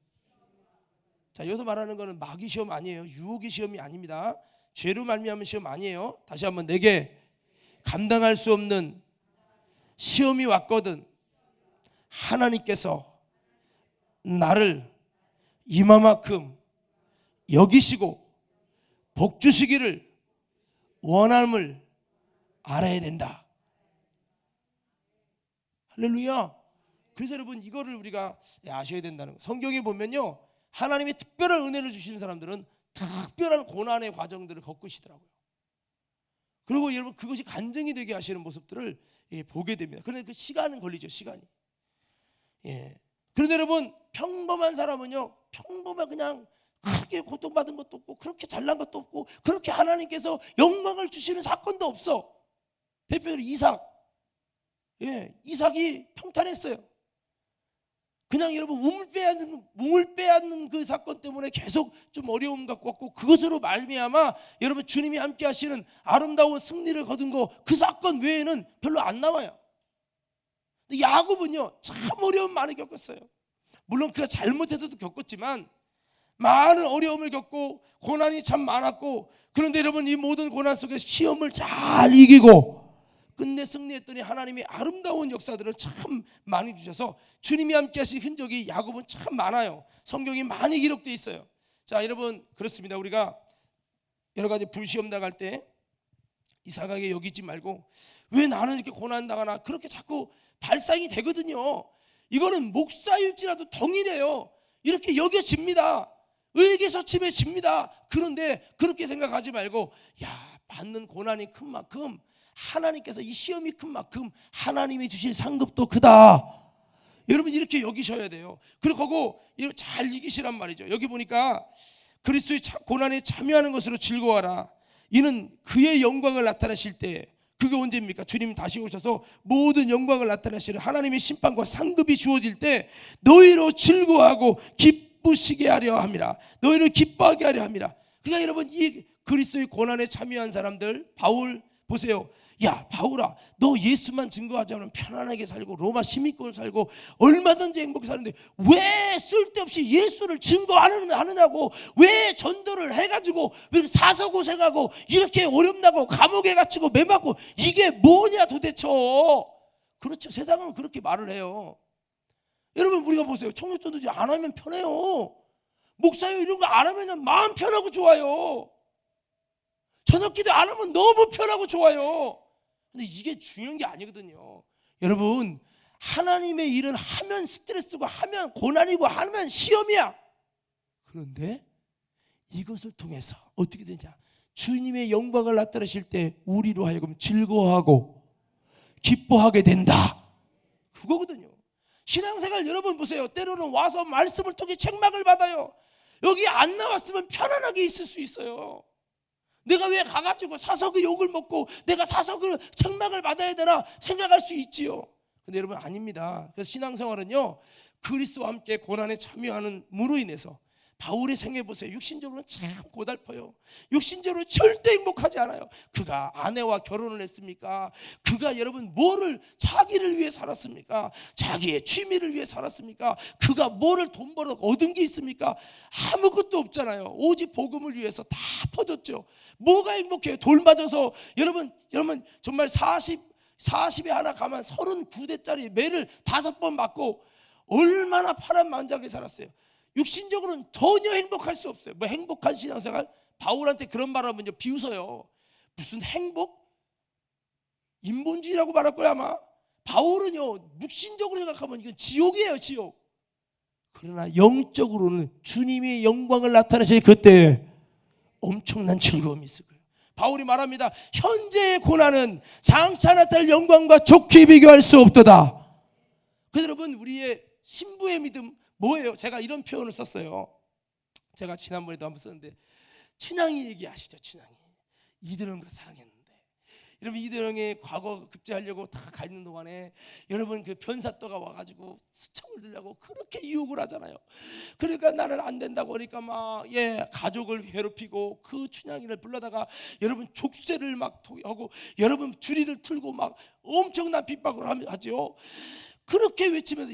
자, 여기서 말하는 거는 마귀 시험 아니에요. 유혹의 시험이 아닙니다. 죄로 말미암은 시험 아니에요. 다시 한번, 내게 감당할 수 없는 시험이 왔거든. 하나님께서 나를 이마만큼 여기시고 복 주시기를 원함을 알아야 된다. 할렐루야. 그래서 여러분 이거를 우리가 아셔야 된다는 거. 성경에 보면요, 하나님의 특별한 은혜를 주시는 사람들은 특별한 고난의 과정들을 겪으시더라고요. 그리고 여러분 그것이 간증이 되게 하시는 모습들을 보게 됩니다. 그런데 그 시간은 걸리죠. 시간이. 그런데 여러분 평범한 사람은요, 평범한 그냥 크게 고통받은 것도 없고 그렇게 잘난 것도 없고 그렇게 하나님께서 영광을 주시는 사건도 없어. 대표적으로 이삭. 이삭이 평탄했어요. 그냥 여러분 우물 빼앗는 그 사건 때문에 계속 좀 어려움 갖고 왔고, 그것으로 말미암아 여러분 주님이 함께 하시는 아름다운 승리를 거둔 거, 그 사건 외에는 별로 안 나와요. 야곱은요 참 어려움 많이 겪었어요. 물론 그가 잘못해서도 겪었지만 많은 어려움을 겪고 고난이 참 많았고, 그런데 여러분 이 모든 고난 속에 시험을 잘 이기고 끝내 승리했더니 하나님이 아름다운 역사들을 참 많이 주셔서 주님이 함께 하신 흔적이 야곱은 참 많아요. 성경이 많이 기록되어 있어요. 자 여러분, 그렇습니다. 우리가 여러 가지 불시험 당할 때 이상하게 여기지 말고, 왜 나는 이렇게 고난 당하나 그렇게 자꾸 발상이 되거든요. 이거는 목사일지라도 동일해요. 이렇게 여겨집니다. 의기소침해집니다. 그런데 그렇게 생각하지 말고, 받는 고난이 큰 만큼 하나님께서, 이 시험이 큰 만큼 하나님이 주실 상급도 크다. 여러분 이렇게 여기셔야 돼요. 그리고 잘 이기시란 말이죠. 여기 보니까 그리스도의 고난에 참여하는 것으로 즐거워하라. 이는 그의 영광을 나타내실 때, 그게 언제입니까? 주님 다시 오셔서 모든 영광을 나타내시는 하나님의 심판과 상급이 주어질 때 너희로 즐거워하고 기쁘시게 하려 함이라. 너희를 기뻐하게 하려 함이라. 그러니까 여러분 이 그리스도의 고난에 참여한 사람들, 바울 보세요. 바울아, 너 예수만 증거하지 않으면 편안하게 살고 로마 시민권을 살고 얼마든지 행복히 사는데 왜 쓸데없이 예수를 증거하느냐고, 왜 전도를 해가지고 왜 사서고생하고 이렇게 어렵다고 감옥에 갇히고 매맞고, 이게 뭐냐 도대체. 그렇죠, 세상은 그렇게 말을 해요. 여러분 우리가 보세요. 청력전도지 안 하면 편해요. 목사요 이런 거 안 하면 마음 편하고 좋아요. 저녁기도 안 하면 너무 편하고 좋아요. 근데 이게 중요한 게 아니거든요. 여러분 하나님의 일은 하면 스트레스고 하면 고난이고 하면 시험이야. 그런데 이것을 통해서 어떻게 되냐, 주님의 영광을 나타내실 때 우리로 하여금 즐거워하고 기뻐하게 된다. 그거거든요. 신앙생활 여러분 보세요. 때로는 와서 말씀을 통해 책망을 받아요. 여기 안 나왔으면 편안하게 있을 수 있어요. 내가 왜 가가지고 사서 그 욕을 먹고 내가 사서 그 책망을 받아야 되나 생각할 수 있지요. 근데 여러분 아닙니다. 그래서 신앙생활은요, 그리스도와 함께 고난에 참여하는 무로 인해서, 바울의 생애 보세요. 육신적으로는 참 고달퍼요. 육신적으로 절대 행복하지 않아요. 그가 아내와 결혼을 했습니까? 그가 여러분 뭐를 자기를 위해 살았습니까? 자기의 취미를 위해 살았습니까? 그가 뭐를 돈 벌어 얻은 게 있습니까? 아무것도 없잖아요. 오직 복음을 위해서 다 퍼졌죠. 뭐가 행복해요? 돌 맞아서 여러분 정말 40에 하나 가면 39대짜리 매를 5번 맞고 얼마나 파란만장하게 살았어요. 육신적으로는 전혀 행복할 수 없어요. 뭐 행복한 신앙생활? 바울한테 그런 말하면 비웃어요. 무슨 행복? 인본주의라고 말할 거야 아마. 바울은요 육신적으로 생각하면 이건 지옥이에요, 지옥. 그러나 영적으로는 주님의 영광을 나타내실 그때 엄청난 즐거움이 있을 거예요. 바울이 말합니다. 현재의 고난은 장차 나타날 영광과 좋게 비교할 수 없도다. 그래서 여러분 우리의 신부의 믿음 뭐예요? 제가 이런 표현을 썼어요. 제가 지난번에도 한번 썼는데, 춘향이 얘기하시죠. 춘향이 이대령과 사랑했는데, 여러분 이대령의 과거 급제하려고 다 가 있는 동안에 여러분 그 변사또가 와가지고 수청을 들려고 그렇게 유혹을 하잖아요. 그러니까 나는 안 된다고 하니까 막 가족을 괴롭히고 그 춘향이를 불러다가 여러분 족쇄를 막 하고 여러분 주리를 틀고 막 엄청난 핍박을 하죠. 그렇게 외치면서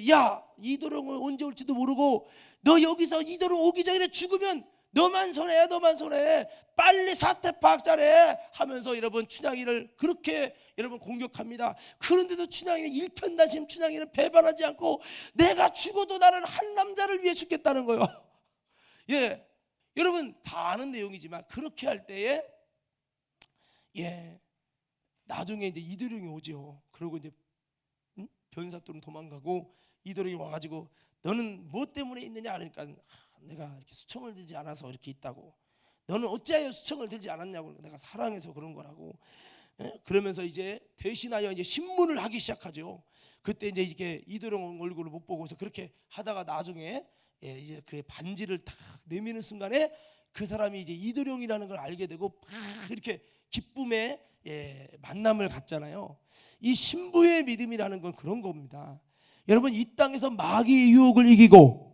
이도령은 언제 올지도 모르고 너 여기서 이도령 오기 전에 죽으면 너만 손해야, 너만 손해. 빨리 사태 파악자래 하면서 여러분 춘향이를 그렇게 여러분 공격합니다. 그런데도 춘향이는 일편단심, 춘향이는 배반하지 않고 내가 죽어도 나는 한 남자를 위해 죽겠다는 거예요. 여러분 다 아는 내용이지만 그렇게 할 때에 나중에 이제 이도령이 오죠. 그러고 이제 변사또는 도망가고 이도령이 와가지고 너는 무엇 때문에 있느냐 하니까 내가 이렇게 수청을 들지 않아서 이렇게 있다고. 너는 어찌하여 수청을 들지 않았냐고. 내가 사랑해서 그런 거라고. 그러면서 이제 대신하여 이제 신문을 하기 시작하죠. 그때 이제 이렇게 이도령 얼굴을 못 보고서 그렇게 하다가 나중에 이제 그 반지를 딱 내미는 순간에 그 사람이 이제 이도령이라는 걸 알게 되고 막 이렇게 기쁨의 만남을 갖잖아요. 이 신부의 믿음이라는 건 그런 겁니다. 여러분 이 땅에서 마귀의 유혹을 이기고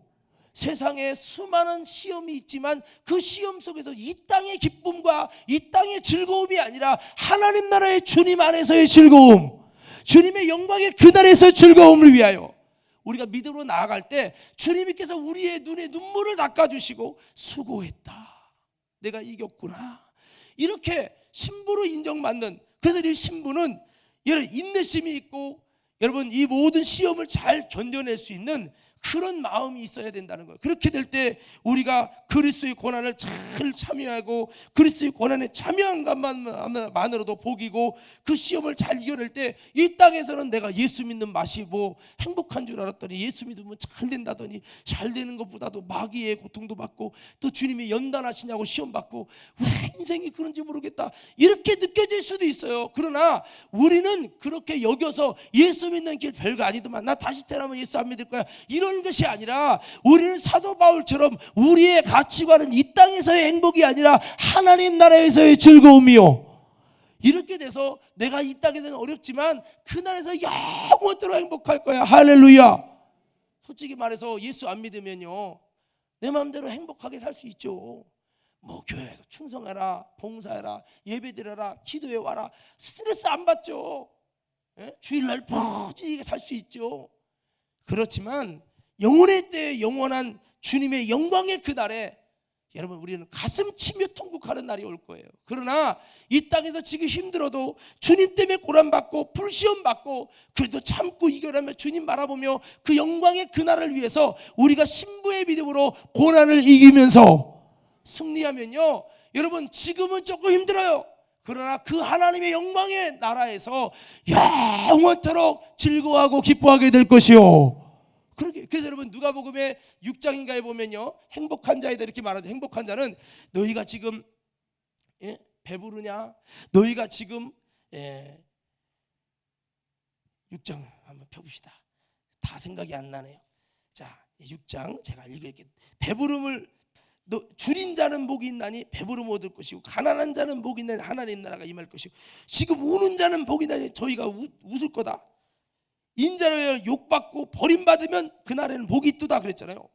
세상에 수많은 시험이 있지만 그 시험 속에서 이 땅의 기쁨과 이 땅의 즐거움이 아니라 하나님 나라의 주님 안에서의 즐거움, 주님의 영광의 그날에서의 즐거움을 위하여 우리가 믿음으로 나아갈 때 주님께서 우리의 눈에 눈물을 닦아주시고 수고했다, 내가 이겼구나, 이렇게 신부로 인정받는. 그래서 이 신부는 여러분 인내심이 있고 여러분 이 모든 시험을 잘 견뎌낼 수 있는 그런 마음이 있어야 된다는 거예요. 그렇게 될 때 우리가 그리스도의 고난을 잘 참여하고 그리스도의 고난에 참여한 것만으로도 복이고 그 시험을 잘 이겨낼 때 이 땅에서는 내가 예수 믿는 맛이 뭐 행복한 줄 알았더니 예수 믿으면 잘 된다더니 잘 되는 것보다도 마귀의 고통도 받고 또 주님이 연단하시냐고 시험 받고 왜 인생이 그런지 모르겠다 이렇게 느껴질 수도 있어요. 그러나 우리는 그렇게 여겨서 예수 믿는 길 별거 아니더만 나 다시 태어나면 예수 안 믿을 거야 이런 것이 아니라 우리는 사도 바울처럼 우리의 가치관은 이 땅에서의 행복이 아니라 하나님 나라에서의 즐거움이요. 이렇게 돼서 내가 이 땅에서는 어렵지만 그날에서 영원토록 행복할 거야. 할렐루야. 솔직히 말해서 예수 안 믿으면요 내 마음대로 행복하게 살 수 있죠. 뭐 교회에서 충성해라, 봉사해라, 예배드려라, 기도해 와라, 스트레스 안 받죠. 주일날 푹지게 살 수 있죠. 그렇지만 영원의 때에 영원한 주님의 영광의 그날에 여러분 우리는 가슴 치며 통곡하는 날이 올 거예요. 그러나 이 땅에서 지금 힘들어도 주님 때문에 고난받고 불시험 받고 그래도 참고 이겨내며 주님 바라보며 그 영광의 그날을 위해서 우리가 신부의 믿음으로 고난을 이기면서 승리하면요 여러분 지금은 조금 힘들어요. 그러나 그 하나님의 영광의 나라에서 영원토록 즐거워하고 기뻐하게 될 것이요. 그래서 여러분 누가복음의 6장인가에 보면요 행복한 자이다 이렇게 말하죠. 행복한 자는 너희가 지금 배부르냐, 너희가 지금 6장 한번 펴봅시다. 다 생각이 안 나네요. 자 6장 제가 읽을게요. 배부름을 줄인 자는 복이 있나니 배부름 얻을 것이고 가난한 자는 복이 있나니 하나님 나라가 임할 것이고 지금 우는 자는 복이 있나니 저희가 웃을 거다. 인자로 욕받고 버림받으면 그날에는 복이 있도다 그랬잖아요.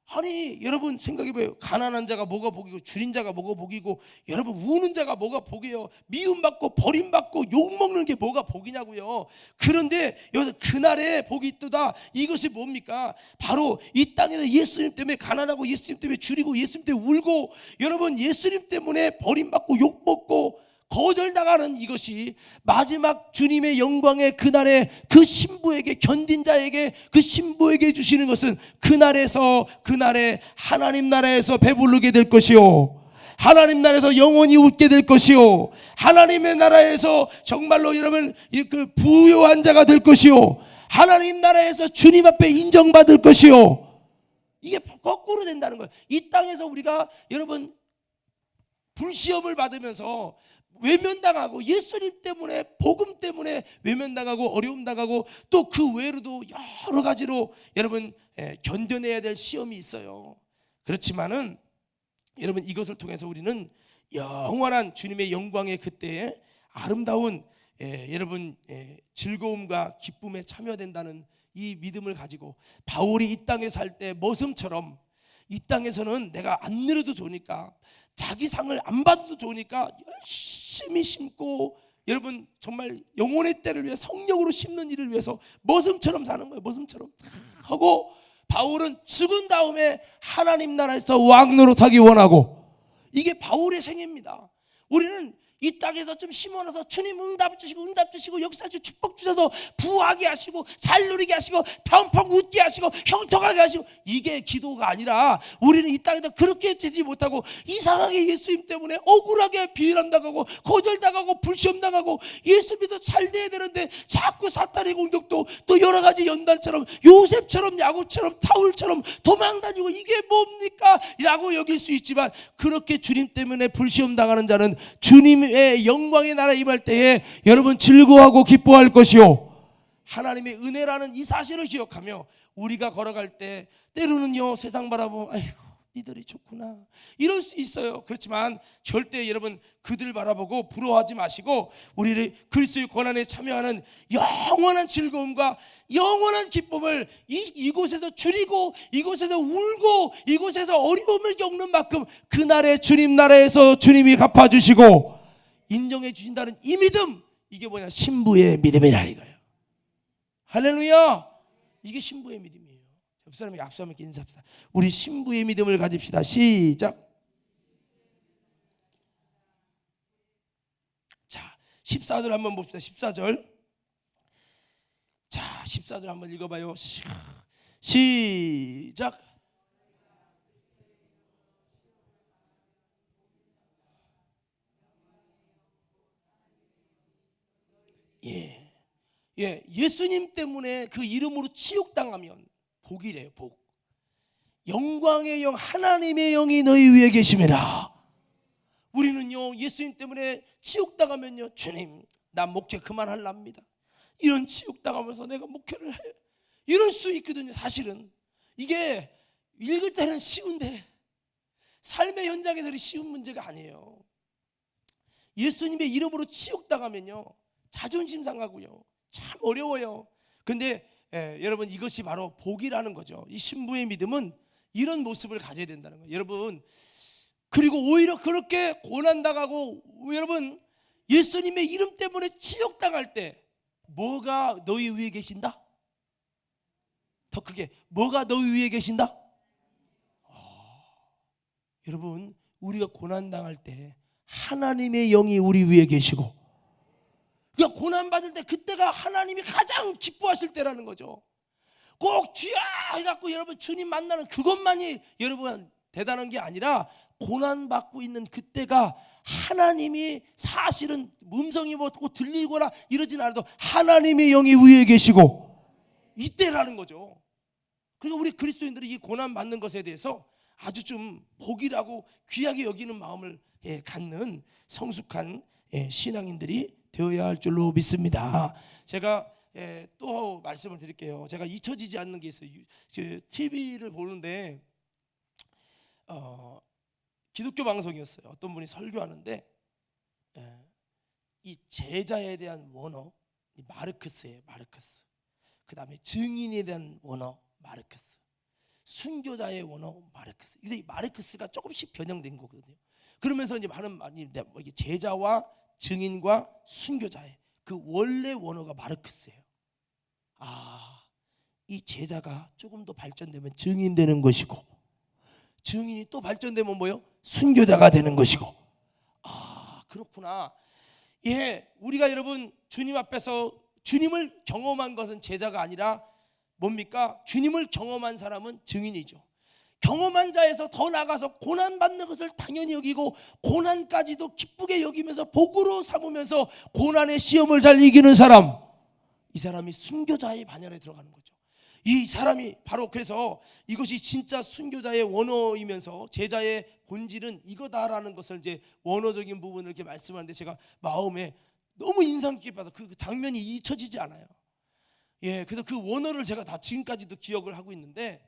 아니 여러분 생각해봐요. 가난한 자가 뭐가 복이고 줄인 자가 뭐가 복이고 여러분 우는 자가 뭐가 복이에요. 미움받고 버림받고 욕먹는 게 뭐가 복이냐고요. 그런데 여기서 그날에 복이 있도다 이것이 뭡니까? 바로 이 땅에서 예수님 때문에 가난하고 예수님 때문에 줄이고 예수님 때문에 울고 여러분 예수님 때문에 버림받고 욕먹고 거절당하는 이것이 마지막 주님의 영광의 그날에 그 신부에게 견딘 자에게 그 신부에게 주시는 것은 그날에 하나님 나라에서 배부르게 될 것이요 하나님 나라에서 영원히 웃게 될 것이요 하나님의 나라에서 정말로 여러분 그 부요한 자가 될 것이요 하나님 나라에서 주님 앞에 인정받을 것이요. 이게 거꾸로 된다는 거예요. 이 땅에서 우리가 여러분 불시험을 받으면서 외면당하고 예수님 때문에 복음 때문에 외면당하고 어려움 당하고 또 그 외로도 여러 가지로 여러분 견뎌내야 될 시험이 있어요. 그렇지만은 여러분 이것을 통해서 우리는 영원한 주님의 영광의 그때에 아름다운 여러분 즐거움과 기쁨에 참여된다는 이 믿음을 가지고 바울이 이 땅에 살 때 머슴처럼 이 땅에서는 내가 안 누려도 좋으니까 자기 상을 안 받아도 좋으니까 열심히 심고 여러분 정말 영혼의 때를 위해 성령으로 심는 일을 위해서 머슴처럼 사는 거예요. 머슴처럼 하고 바울은 죽은 다음에 하나님 나라에서 왕 노릇하기 원하고 이게 바울의 생애입니다. 우리는 이 땅에서 좀 심어놔서 주님 응답 주시고 역사 주시고 축복 주셔서 부하게 하시고 잘 누리게 하시고 펑펑 웃게 하시고 형통하게 하시고, 이게 기도가 아니라 우리는 이 땅에서 그렇게 되지 못하고 이상하게 예수님 때문에 억울하게 비난당하고 거절당하고 불시험당하고 예수 믿어 잘 돼야 되는데 자꾸 사탄의 공격도 또 여러 가지 연단처럼 요셉처럼 야곱처럼 타울처럼 도망다니고, 이게 뭡니까? 라고 여길 수 있지만, 그렇게 주님 때문에 불시험당하는 자는 주님의 영광의 나라에 임할 때에 여러분 즐거워하고 기뻐할 것이요, 하나님의 은혜라는 이 사실을 기억하며 우리가 걸어갈 때 때로는요 세상 바라보고 아이고 니들이 좋구나 이럴 수 있어요. 그렇지만 절대 여러분 그들 바라보고 부러워하지 마시고 우리를 그리스도의 고난에 참여하는 영원한 즐거움과 영원한 기쁨을 이곳에서 줄이고 이곳에서 울고 이곳에서 어려움을 겪는 만큼 그날의 주님 나라에서 주님이 갚아주시고 인정해 주신다는 이 믿음, 이게 뭐냐? 신부의 믿음이라 이거예요. 할렐루야. 이게 신부의 믿음이에요. 옆 사람에게 악수하면서 인사합시다. 우리 신부의 믿음을 가집시다. 시작. 자, 14절 한번 봅시다. 14절. 자, 14절 한번 읽어봐요. 시작. 예수님 때문에 그 이름으로 치욕당하면 복이래요. 복. 영광의 영 하나님의 영이 너희 위에 계심이라. 우리는요 예수님 때문에 치욕당하면요, 주님 나 목회 그만할랍니다. 이런 치욕당하면서 내가 목회를 해, 이럴 수 있거든요. 사실은 이게 읽을 때는 쉬운데 삶의 현장에서 쉬운 문제가 아니에요. 예수님의 이름으로 치욕당하면요 자존심 상하고요 참 어려워요. 근데 여러분 이것이 바로 복이라는 거죠. 이 신부의 믿음은 이런 모습을 가져야 된다는 거예요. 여러분, 그리고 오히려 그렇게 고난당하고 여러분 예수님의 이름 때문에 치욕당할 때 뭐가 너희 위에 계신다? 더 크게, 뭐가 너희 위에 계신다? 여러분, 우리가 고난당할 때 하나님의 영이 우리 위에 계시고, 그러니까 고난받을 때 그때가 하나님이 가장 기뻐하실 때라는 거죠. 꼭 주야 해갖고 여러분 주님 만나는 그것만이 여러분 대단한 게 아니라, 고난받고 있는 그때가 하나님이 사실은 음성이 뭐 들리거나 이러진 않아도 하나님의 영이 위에 계시고 이때라는 거죠. 그러니까 우리 그리스도인들이 이 고난받는 것에 대해서 아주 좀 복이라고 귀하게 여기는 마음을 갖는 성숙한 신앙인들이 되어야 할 줄로 믿습니다. 제가 또 말씀을 드릴게요. 제가 잊혀지지 않는 게 있어요. TV를 보는데 기독교 방송이었어요. 어떤 분이 설교하는데 이 제자에 대한 원어 마르크스예요. 마르크스. 그 다음에 증인에 대한 원어 마르크스, 순교자의 원어 마르크스. 근데 이 마르크스가 조금씩 변형된 거거든요. 그러면서 이제 많은 제자와 증인과 순교자의 그 원래 원어가 마르크스예요. 이 제자가 조금 더 발전되면 증인되는 것이고, 증인이 또 발전되면 뭐요? 순교자가 되는 것이고. 그렇구나. 우리가 여러분 주님 앞에서 주님을 경험한 것은 제자가 아니라 뭡니까? 주님을 경험한 사람은 증인이죠. 경험한 자에서 더 나가서 고난받는 것을 당연히 여기고 고난까지도 기쁘게 여기면서 복으로 삼으면서 고난의 시험을 잘 이기는 사람, 이 사람이 순교자의 반열에 들어가는 거죠. 이 사람이 바로, 그래서 이것이 진짜 순교자의 원어이면서 제자의 본질은 이거다라는 것을 이제 원어적인 부분을 이렇게 말씀하는데, 제가 마음에 너무 인상 깊게 봐서 그 장면이 잊혀지지 않아요. 그래서 그 원어를 제가 다 지금까지도 기억을 하고 있는데,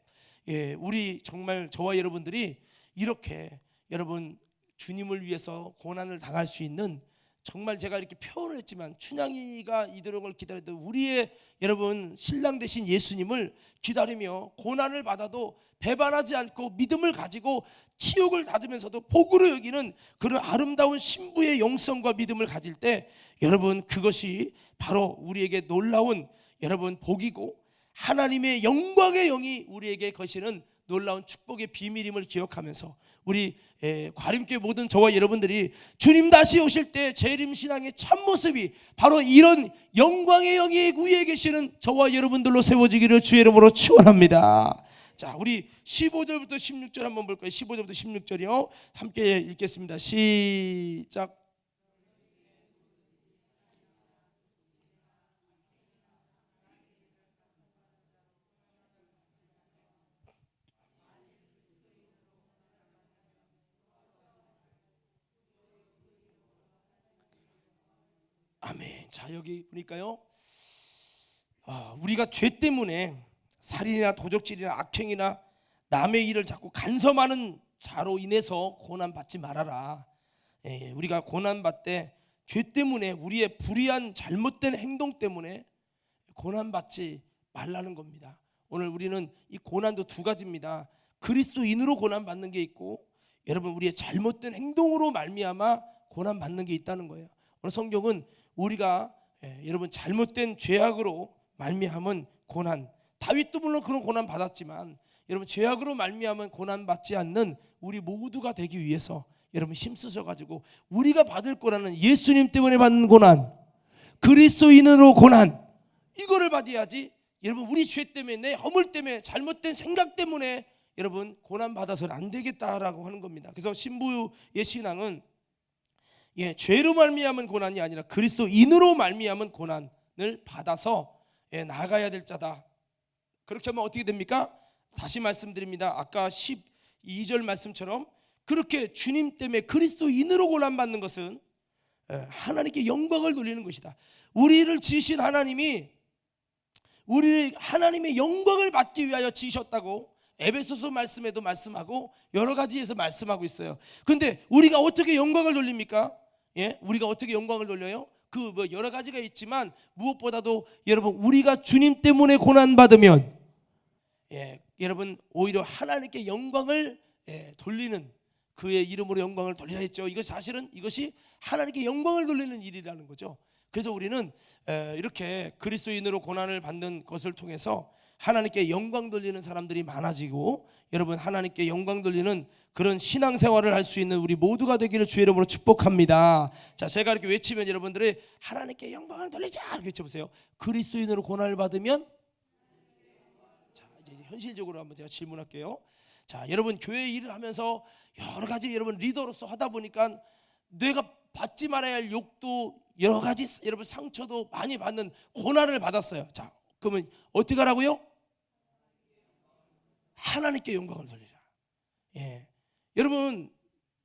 우리 정말 저와 여러분들이 이렇게 여러분 주님을 위해서 고난을 당할 수 있는, 정말 제가 이렇게 표현을 했지만 춘향이가 이도령을 기다렸던 우리의 여러분 신랑 되신 예수님을 기다리며 고난을 받아도 배반하지 않고 믿음을 가지고 치욕을 받으면서도 복으로 여기는 그런 아름다운 신부의 영성과 믿음을 가질 때, 여러분 그것이 바로 우리에게 놀라운 여러분 복이고 하나님의 영광의 영이 우리에게 거시는 놀라운 축복의 비밀임을 기억하면서 우리 과림교회 모든 저와 여러분들이 주님 다시 오실 때 재림신앙의 참모습이 바로 이런 영광의 영이 위에 계시는 저와 여러분들로 세워지기를 주의 이름으로 축원합니다. 자, 우리 15절부터 16절 한번 볼까요? 15절부터 16절이요. 함께 읽겠습니다. 시작. 아멘. 자, 여기 보니까요. 우리가 죄 때문에 살인이나 도적질이나 악행이나 남의 일을 자꾸 간섭하는 자로 인해서 고난 받지 말아라. 우리가 고난 받되 죄 때문에 우리의 불의한 잘못된 행동 때문에 고난 받지 말라는 겁니다. 오늘 우리는 이 고난도 두 가지입니다. 그리스도인으로 고난 받는 게 있고, 여러분 우리의 잘못된 행동으로 말미암아 고난 받는 게 있다는 거예요. 오늘 성경은 우리가 여러분 잘못된 죄악으로 말미암은 고난, 다윗도 물론 그런 고난 받았지만 여러분 죄악으로 말미암은 고난 받지 않는 우리 모두가 되기 위해서 여러분 힘쓰셔 가지고 우리가 받을 거라는 예수님 때문에 받는 고난, 그리스도인으로 고난, 이거를 받아야지. 여러분 우리 죄 때문에, 내 허물 때문에, 잘못된 생각 때문에 여러분 고난 받아서는 안 되겠다라고 하는 겁니다. 그래서 신부의 신앙은 죄로 말미암은 고난이 아니라 그리스도인으로 말미암은 고난을 받아서 나아가야 될 자다. 그렇게 하면 어떻게 됩니까? 다시 말씀드립니다. 아까 12절 말씀처럼 그렇게 주님 때문에 그리스도인으로 고난받는 것은 하나님께 영광을 돌리는 것이다. 우리를 지으신 하나님이 우리 하나님의 영광을 받기 위하여 지으셨다고 에베소서 말씀에도 말씀하고 여러 가지에서 말씀하고 있어요. 그런데 우리가 어떻게 영광을 돌립니까? 우리가 어떻게 영광을 돌려요? 그 여러 가지가 있지만 무엇보다도 여러분 우리가 주님 때문에 고난 받으면 여러분 오히려 하나님께 영광을 돌리는, 그의 이름으로 영광을 돌리라 했죠. 이것 사실은 이것이 하나님께 영광을 돌리는 일이라는 거죠. 그래서 우리는 이렇게 그리스도인으로 고난을 받는 것을 통해서 하나님께 영광 돌리는 사람들이 많아지고, 여러분 하나님께 영광 돌리는 그런 신앙생활을 할 수 있는 우리 모두가 되기를 주의 이름으로 축복합니다. 자, 제가 이렇게 외치면 여러분들이 하나님께 영광을 돌리자 이렇게 외쳐보세요. 그리스도인으로 고난을 받으면, 자 이제 현실적으로 한번 제가 질문할게요. 자, 여러분 교회 일을 하면서 여러 가지 여러분 리더로서 하다 보니까 내가 받지 말아야 할 욕도 여러 가지 여러분 상처도 많이 받는 고난을 받았어요. 자, 그러면 어떻게 하라고요? 하나님께 영광을 돌리라. 여러분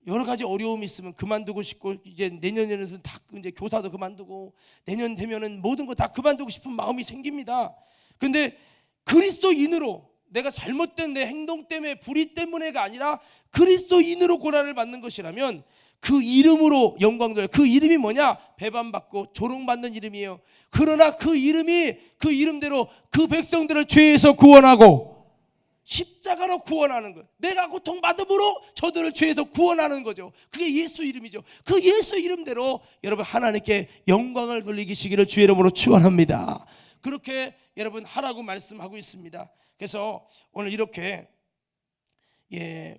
여러 가지 어려움이 있으면 그만두고 싶고, 이제 내년에는 다 이제 교사도 그만두고 내년 되면은 모든 거 다 그만두고 싶은 마음이 생깁니다. 그런데 그리스도인으로, 내가 잘못된 내 행동 때문에 불의 때문에가 아니라 그리스도인으로 고난을 받는 것이라면 그 이름으로 영광 돌려. 그 이름이 뭐냐? 배반받고 조롱받는 이름이에요. 그러나 그 이름이 그 이름대로 그 백성들을 죄에서 구원하고 십자가로 구원하는 거예요. 내가 고통받음으로 저들을 죄에서 구원하는 거죠. 그게 예수 이름이죠. 그 예수 이름대로 여러분 하나님께 영광을 돌리시기를 주의 이름으로 축원합니다. 그렇게 여러분 하라고 말씀하고 있습니다. 그래서 오늘 이렇게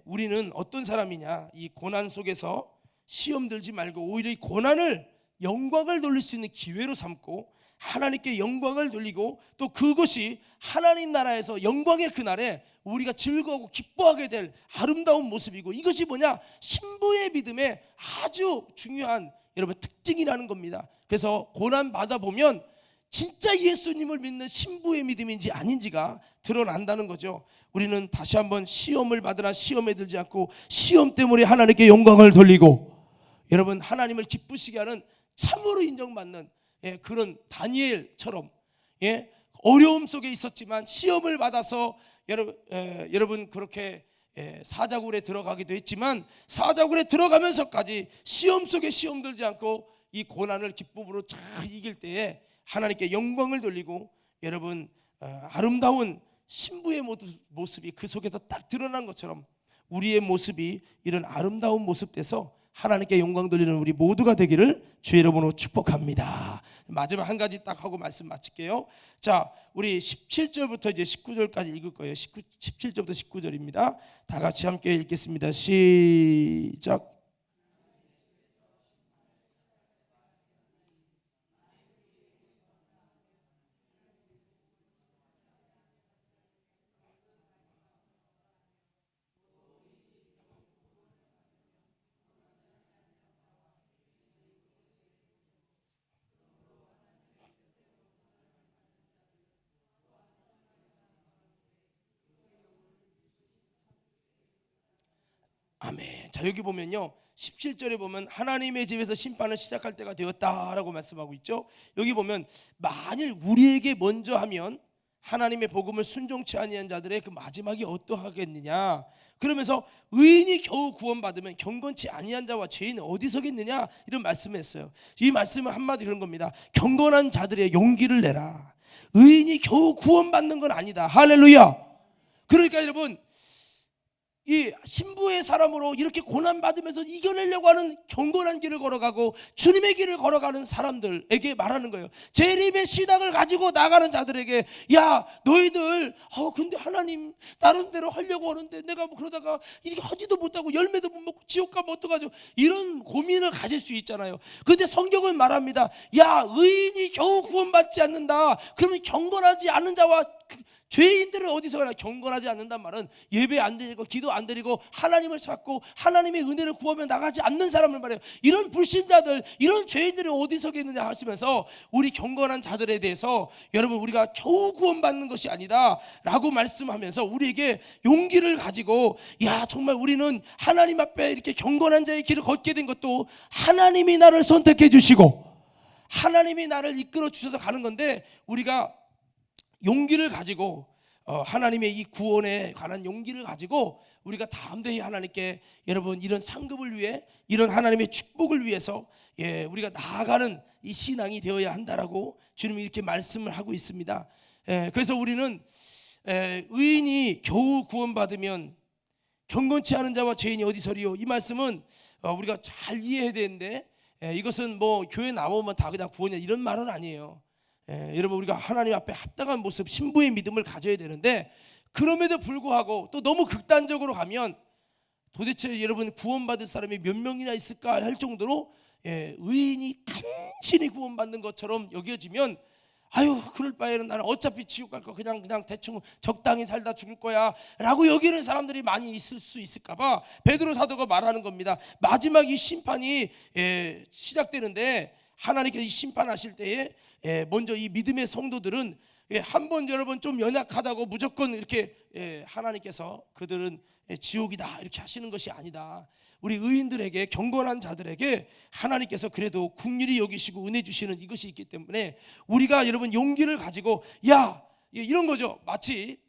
우리는 어떤 사람이냐, 이 고난 속에서 시험 들지 말고 오히려 이 고난을 영광을 돌릴 수 있는 기회로 삼고 하나님께 영광을 돌리고, 또 그것이 하나님 나라에서 영광의 그날에 우리가 즐거워하고 기뻐하게 될 아름다운 모습이고, 이것이 뭐냐? 신부의 믿음의 아주 중요한 여러분 특징이라는 겁니다. 그래서 고난 받아보면 진짜 예수님을 믿는 신부의 믿음인지 아닌지가 드러난다는 거죠. 우리는 다시 한번 시험을 받으나 시험에 들지 않고 시험 때문에 하나님께 영광을 돌리고, 여러분 하나님을 기쁘시게 하는 참으로 인정받는 그런 다니엘처럼 어려움 속에 있었지만 시험을 받아서 여러분 그렇게 사자굴에 들어가기도 했지만 사자굴에 들어가면서까지 시험 속에 시험 들지 않고 이 고난을 기쁨으로 잘 이길 때에 하나님께 영광을 돌리고, 여러분 아름다운 신부의 모습이 그 속에서 딱 드러난 것처럼 우리의 모습이 이런 아름다운 모습 돼서 하나님께 영광 돌리는 우리 모두가 되기를 주의 이름으로 축복합니다. 마지막 한 가지 딱 하고 말씀 마칠게요. 자, 우리 17절부터 이제 19절까지 읽을 거예요. 17절부터 19절입니다. 다 같이 함께 읽겠습니다. 시작. 아멘. 자, 여기 보면요, 17절에 보면 하나님의 집에서 심판을 시작할 때가 되었다라고 말씀하고 있죠. 여기 보면 만일 우리에게 먼저 하면 하나님의 복음을 순종치 아니한 자들의 그 마지막이 어떠하겠느냐. 그러면서 의인이 겨우 구원받으면 경건치 아니한 자와 죄인은 어디 서겠느냐, 이런 말씀을 했어요. 이 말씀은 한마디 그런 겁니다. 경건한 자들의 용기를 내라. 의인이 겨우 구원받는 건 아니다. 할렐루야. 그러니까 여러분, 이 신부의 사람으로 이렇게 고난받으면서 이겨내려고 하는 경건한 길을 걸어가고 주님의 길을 걸어가는 사람들에게 말하는 거예요. 재림의 신앙을 가지고 나가는 자들에게, 야, 너희들 근데 하나님 나름대로 하려고 하는데 내가 뭐 그러다가 이렇게 하지도 못하고 열매도 못 먹고 지옥 가면 어떡하죠? 이런 고민을 가질 수 있잖아요. 근데 성경은 말합니다. 야, 의인이 겨우 구원받지 않는다. 그러면 경건하지 않은 자와 죄인들은 어디서 가나. 경건하지 않는단 말은 예배 안 드리고 기도 안 드리고 하나님을 찾고 하나님의 은혜를 구하며 나가지 않는 사람을 말해요. 이런 불신자들, 이런 죄인들이 어디서 겠느냐 하시면서 우리 경건한 자들에 대해서 여러분, 우리가 겨우 구원받는 것이 아니다 라고 말씀하면서 우리에게 용기를 가지고, 야, 정말 우리는 하나님 앞에 이렇게 경건한 자의 길을 걷게 된 것도 하나님이 나를 선택해 주시고 하나님이 나를 이끌어 주셔서 가는 건데, 우리가 용기를 가지고 하나님의 이 구원에 관한 용기를 가지고 우리가 담대히 하나님께, 여러분, 이런 상급을 위해, 이런 하나님의 축복을 위해서 우리가 나아가는 이 신앙이 되어야 한다라고 주님이 이렇게 말씀을 하고 있습니다. 그래서 우리는 의인이 겨우 구원받으면 경건치 않은 자와 죄인이 어디 서리요. 이 말씀은 우리가 잘 이해해야 되는데, 이것은 뭐 교회 나오면 다 그냥 구원이야 이런 말은 아니에요. 여러분, 우리가 하나님 앞에 합당한 모습, 신부의 믿음을 가져야 되는데, 그럼에도 불구하고 또 너무 극단적으로 가면 도대체 여러분 구원받을 사람이 몇 명이나 있을까 할 정도로 의인이 간신히 구원받는 것처럼 여겨지면, 아유, 그럴 바에는 나는 어차피 지옥 갈 거 그냥 대충 적당히 살다 죽을 거야 라고 여기는 사람들이 많이 있을 수 있을까 봐 베드로 사도가 말하는 겁니다. 마지막 이 심판이 시작되는데, 하나님께서 이 심판하실 때에 먼저 이 믿음의 성도들은 한번 여러분 좀 연약하다고 무조건 이렇게 하나님께서 그들은 지옥이다 이렇게 하시는 것이 아니다. 우리 의인들에게, 경건한 자들에게 하나님께서 그래도 긍휼히 여기시고 은혜 주시는 이것이 있기 때문에 우리가 여러분 용기를 가지고, 야, 이런 거죠. 마치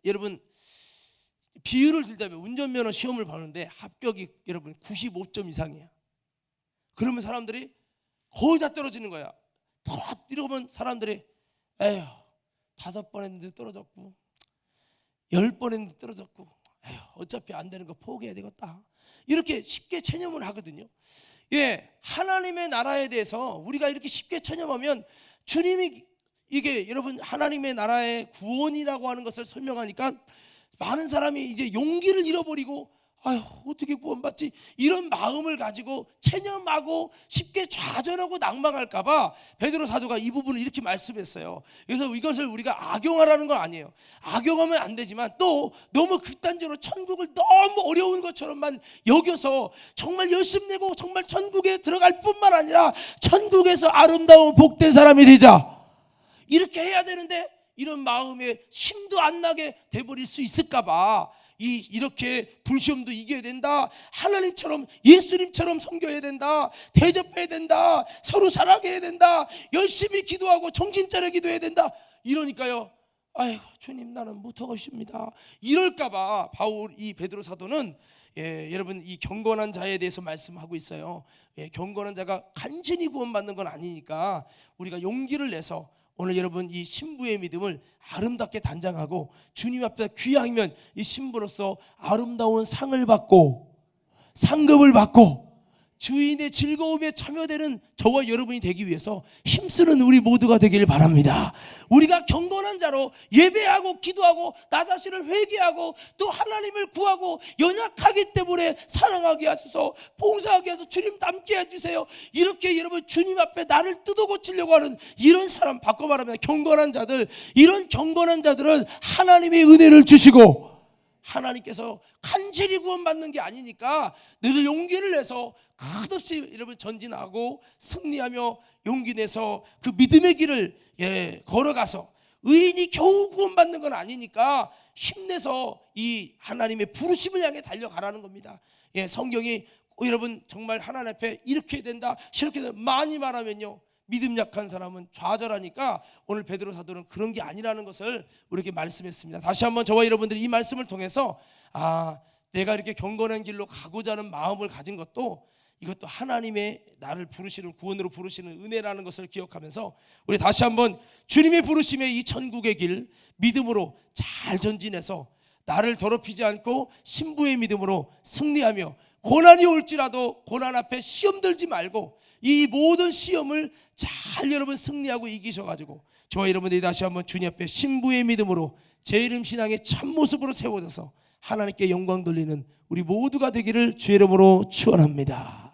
여러분 비유를 들자면 운전면허 시험을 보는데 합격이 여러분 95점 이상이야. 그러면 사람들이 거의 다 떨어지는 거야. 이러면 사람들이, 에휴, 5번 했는데 떨어졌고 10번 했는데 떨어졌고, 에휴, 어차피 안 되는 거 포기해야 되겠다, 이렇게 쉽게 체념을 하거든요. 하나님의 나라에 대해서 우리가 이렇게 쉽게 체념하면, 주님이 이게 여러분 하나님의 나라의 구원이라고 하는 것을 설명하니까 많은 사람이 이제 용기를 잃어버리고, 아유, 어떻게 구원받지, 이런 마음을 가지고 체념하고 쉽게 좌절하고 낙망할까 봐 베드로 사도가 이 부분을 이렇게 말씀했어요. 그래서 이것을 우리가 악용하라는 건 아니에요. 악용하면 안 되지만 또 너무 극단적으로 천국을 너무 어려운 것처럼만 여겨서 정말 열심 내고 정말 천국에 들어갈 뿐만 아니라 천국에서 아름다운 복된 사람이 되자, 이렇게 해야 되는데 이런 마음에 힘도 안 나게 돼버릴 수 있을까 봐 이렇게 불시험도 이겨야 된다, 하나님처럼 예수님처럼 섬겨야 된다, 대접해야 된다, 서로 사랑해야 된다, 열심히 기도하고 정신 차려 기도해야 된다, 이러니까요, 아이고 주님 나는 못하겠습니다 이럴까 봐 이 베드로 사도는 여러분 이 경건한 자에 대해서 말씀하고 있어요. 경건한 자가 간신히 구원받는 건 아니니까 우리가 용기를 내서 오늘 여러분 이 신부의 믿음을 아름답게 단장하고 주님 앞에 귀하면 이 신부로서 아름다운 상을 받고 상급을 받고 주인의 즐거움에 참여되는 저와 여러분이 되기 위해서 힘쓰는 우리 모두가 되길 바랍니다. 우리가 경건한 자로 예배하고 기도하고 나 자신을 회개하고 또 하나님을 구하고 연약하기 때문에 사랑하게 하소서, 봉사하게 하소서, 주님 닮게 해주세요. 이렇게 여러분 주님 앞에 나를 뜯어 고치려고 하는 이런 사람, 바꿔 말하면 경건한 자들, 이런 경건한 자들은 하나님의 은혜를 주시고 하나님께서 간절히 구원받는 게 아니니까 늘 용기를 내서 끝없이 여러분 전진하고 승리하며 용기 내서 그 믿음의 길을 걸어가서, 의인이 겨우 구원받는 건 아니니까 힘내서 이 하나님의 부르심을 향해 달려가라는 겁니다. 성경이 여러분 정말 하나님 앞에 이렇게 된다 저렇게 된다 많이 말하면요 믿음 약한 사람은 좌절하니까 오늘 베드로 사도는 그런 게 아니라는 것을 우리에게 말씀했습니다. 다시 한번 저와 여러분들이 이 말씀을 통해서 내가 이렇게 경건한 길로 가고자 하는 마음을 가진 것도 이것도 하나님의 나를 부르시는, 구원으로 부르시는 은혜라는 것을 기억하면서 우리 다시 한번 주님의 부르심의 이 천국의 길 믿음으로 잘 전진해서 나를 더럽히지 않고 신부의 믿음으로 승리하며, 고난이 올지라도 고난 앞에 시험 들지 말고 이 모든 시험을 잘 여러분 승리하고 이기셔가지고 저와 여러분들이 다시 한번 주님 앞에 신부의 믿음으로 제 이름 신앙의 참모습으로 세워져서 하나님께 영광 돌리는 우리 모두가 되기를 주의 이름으로 축원합니다.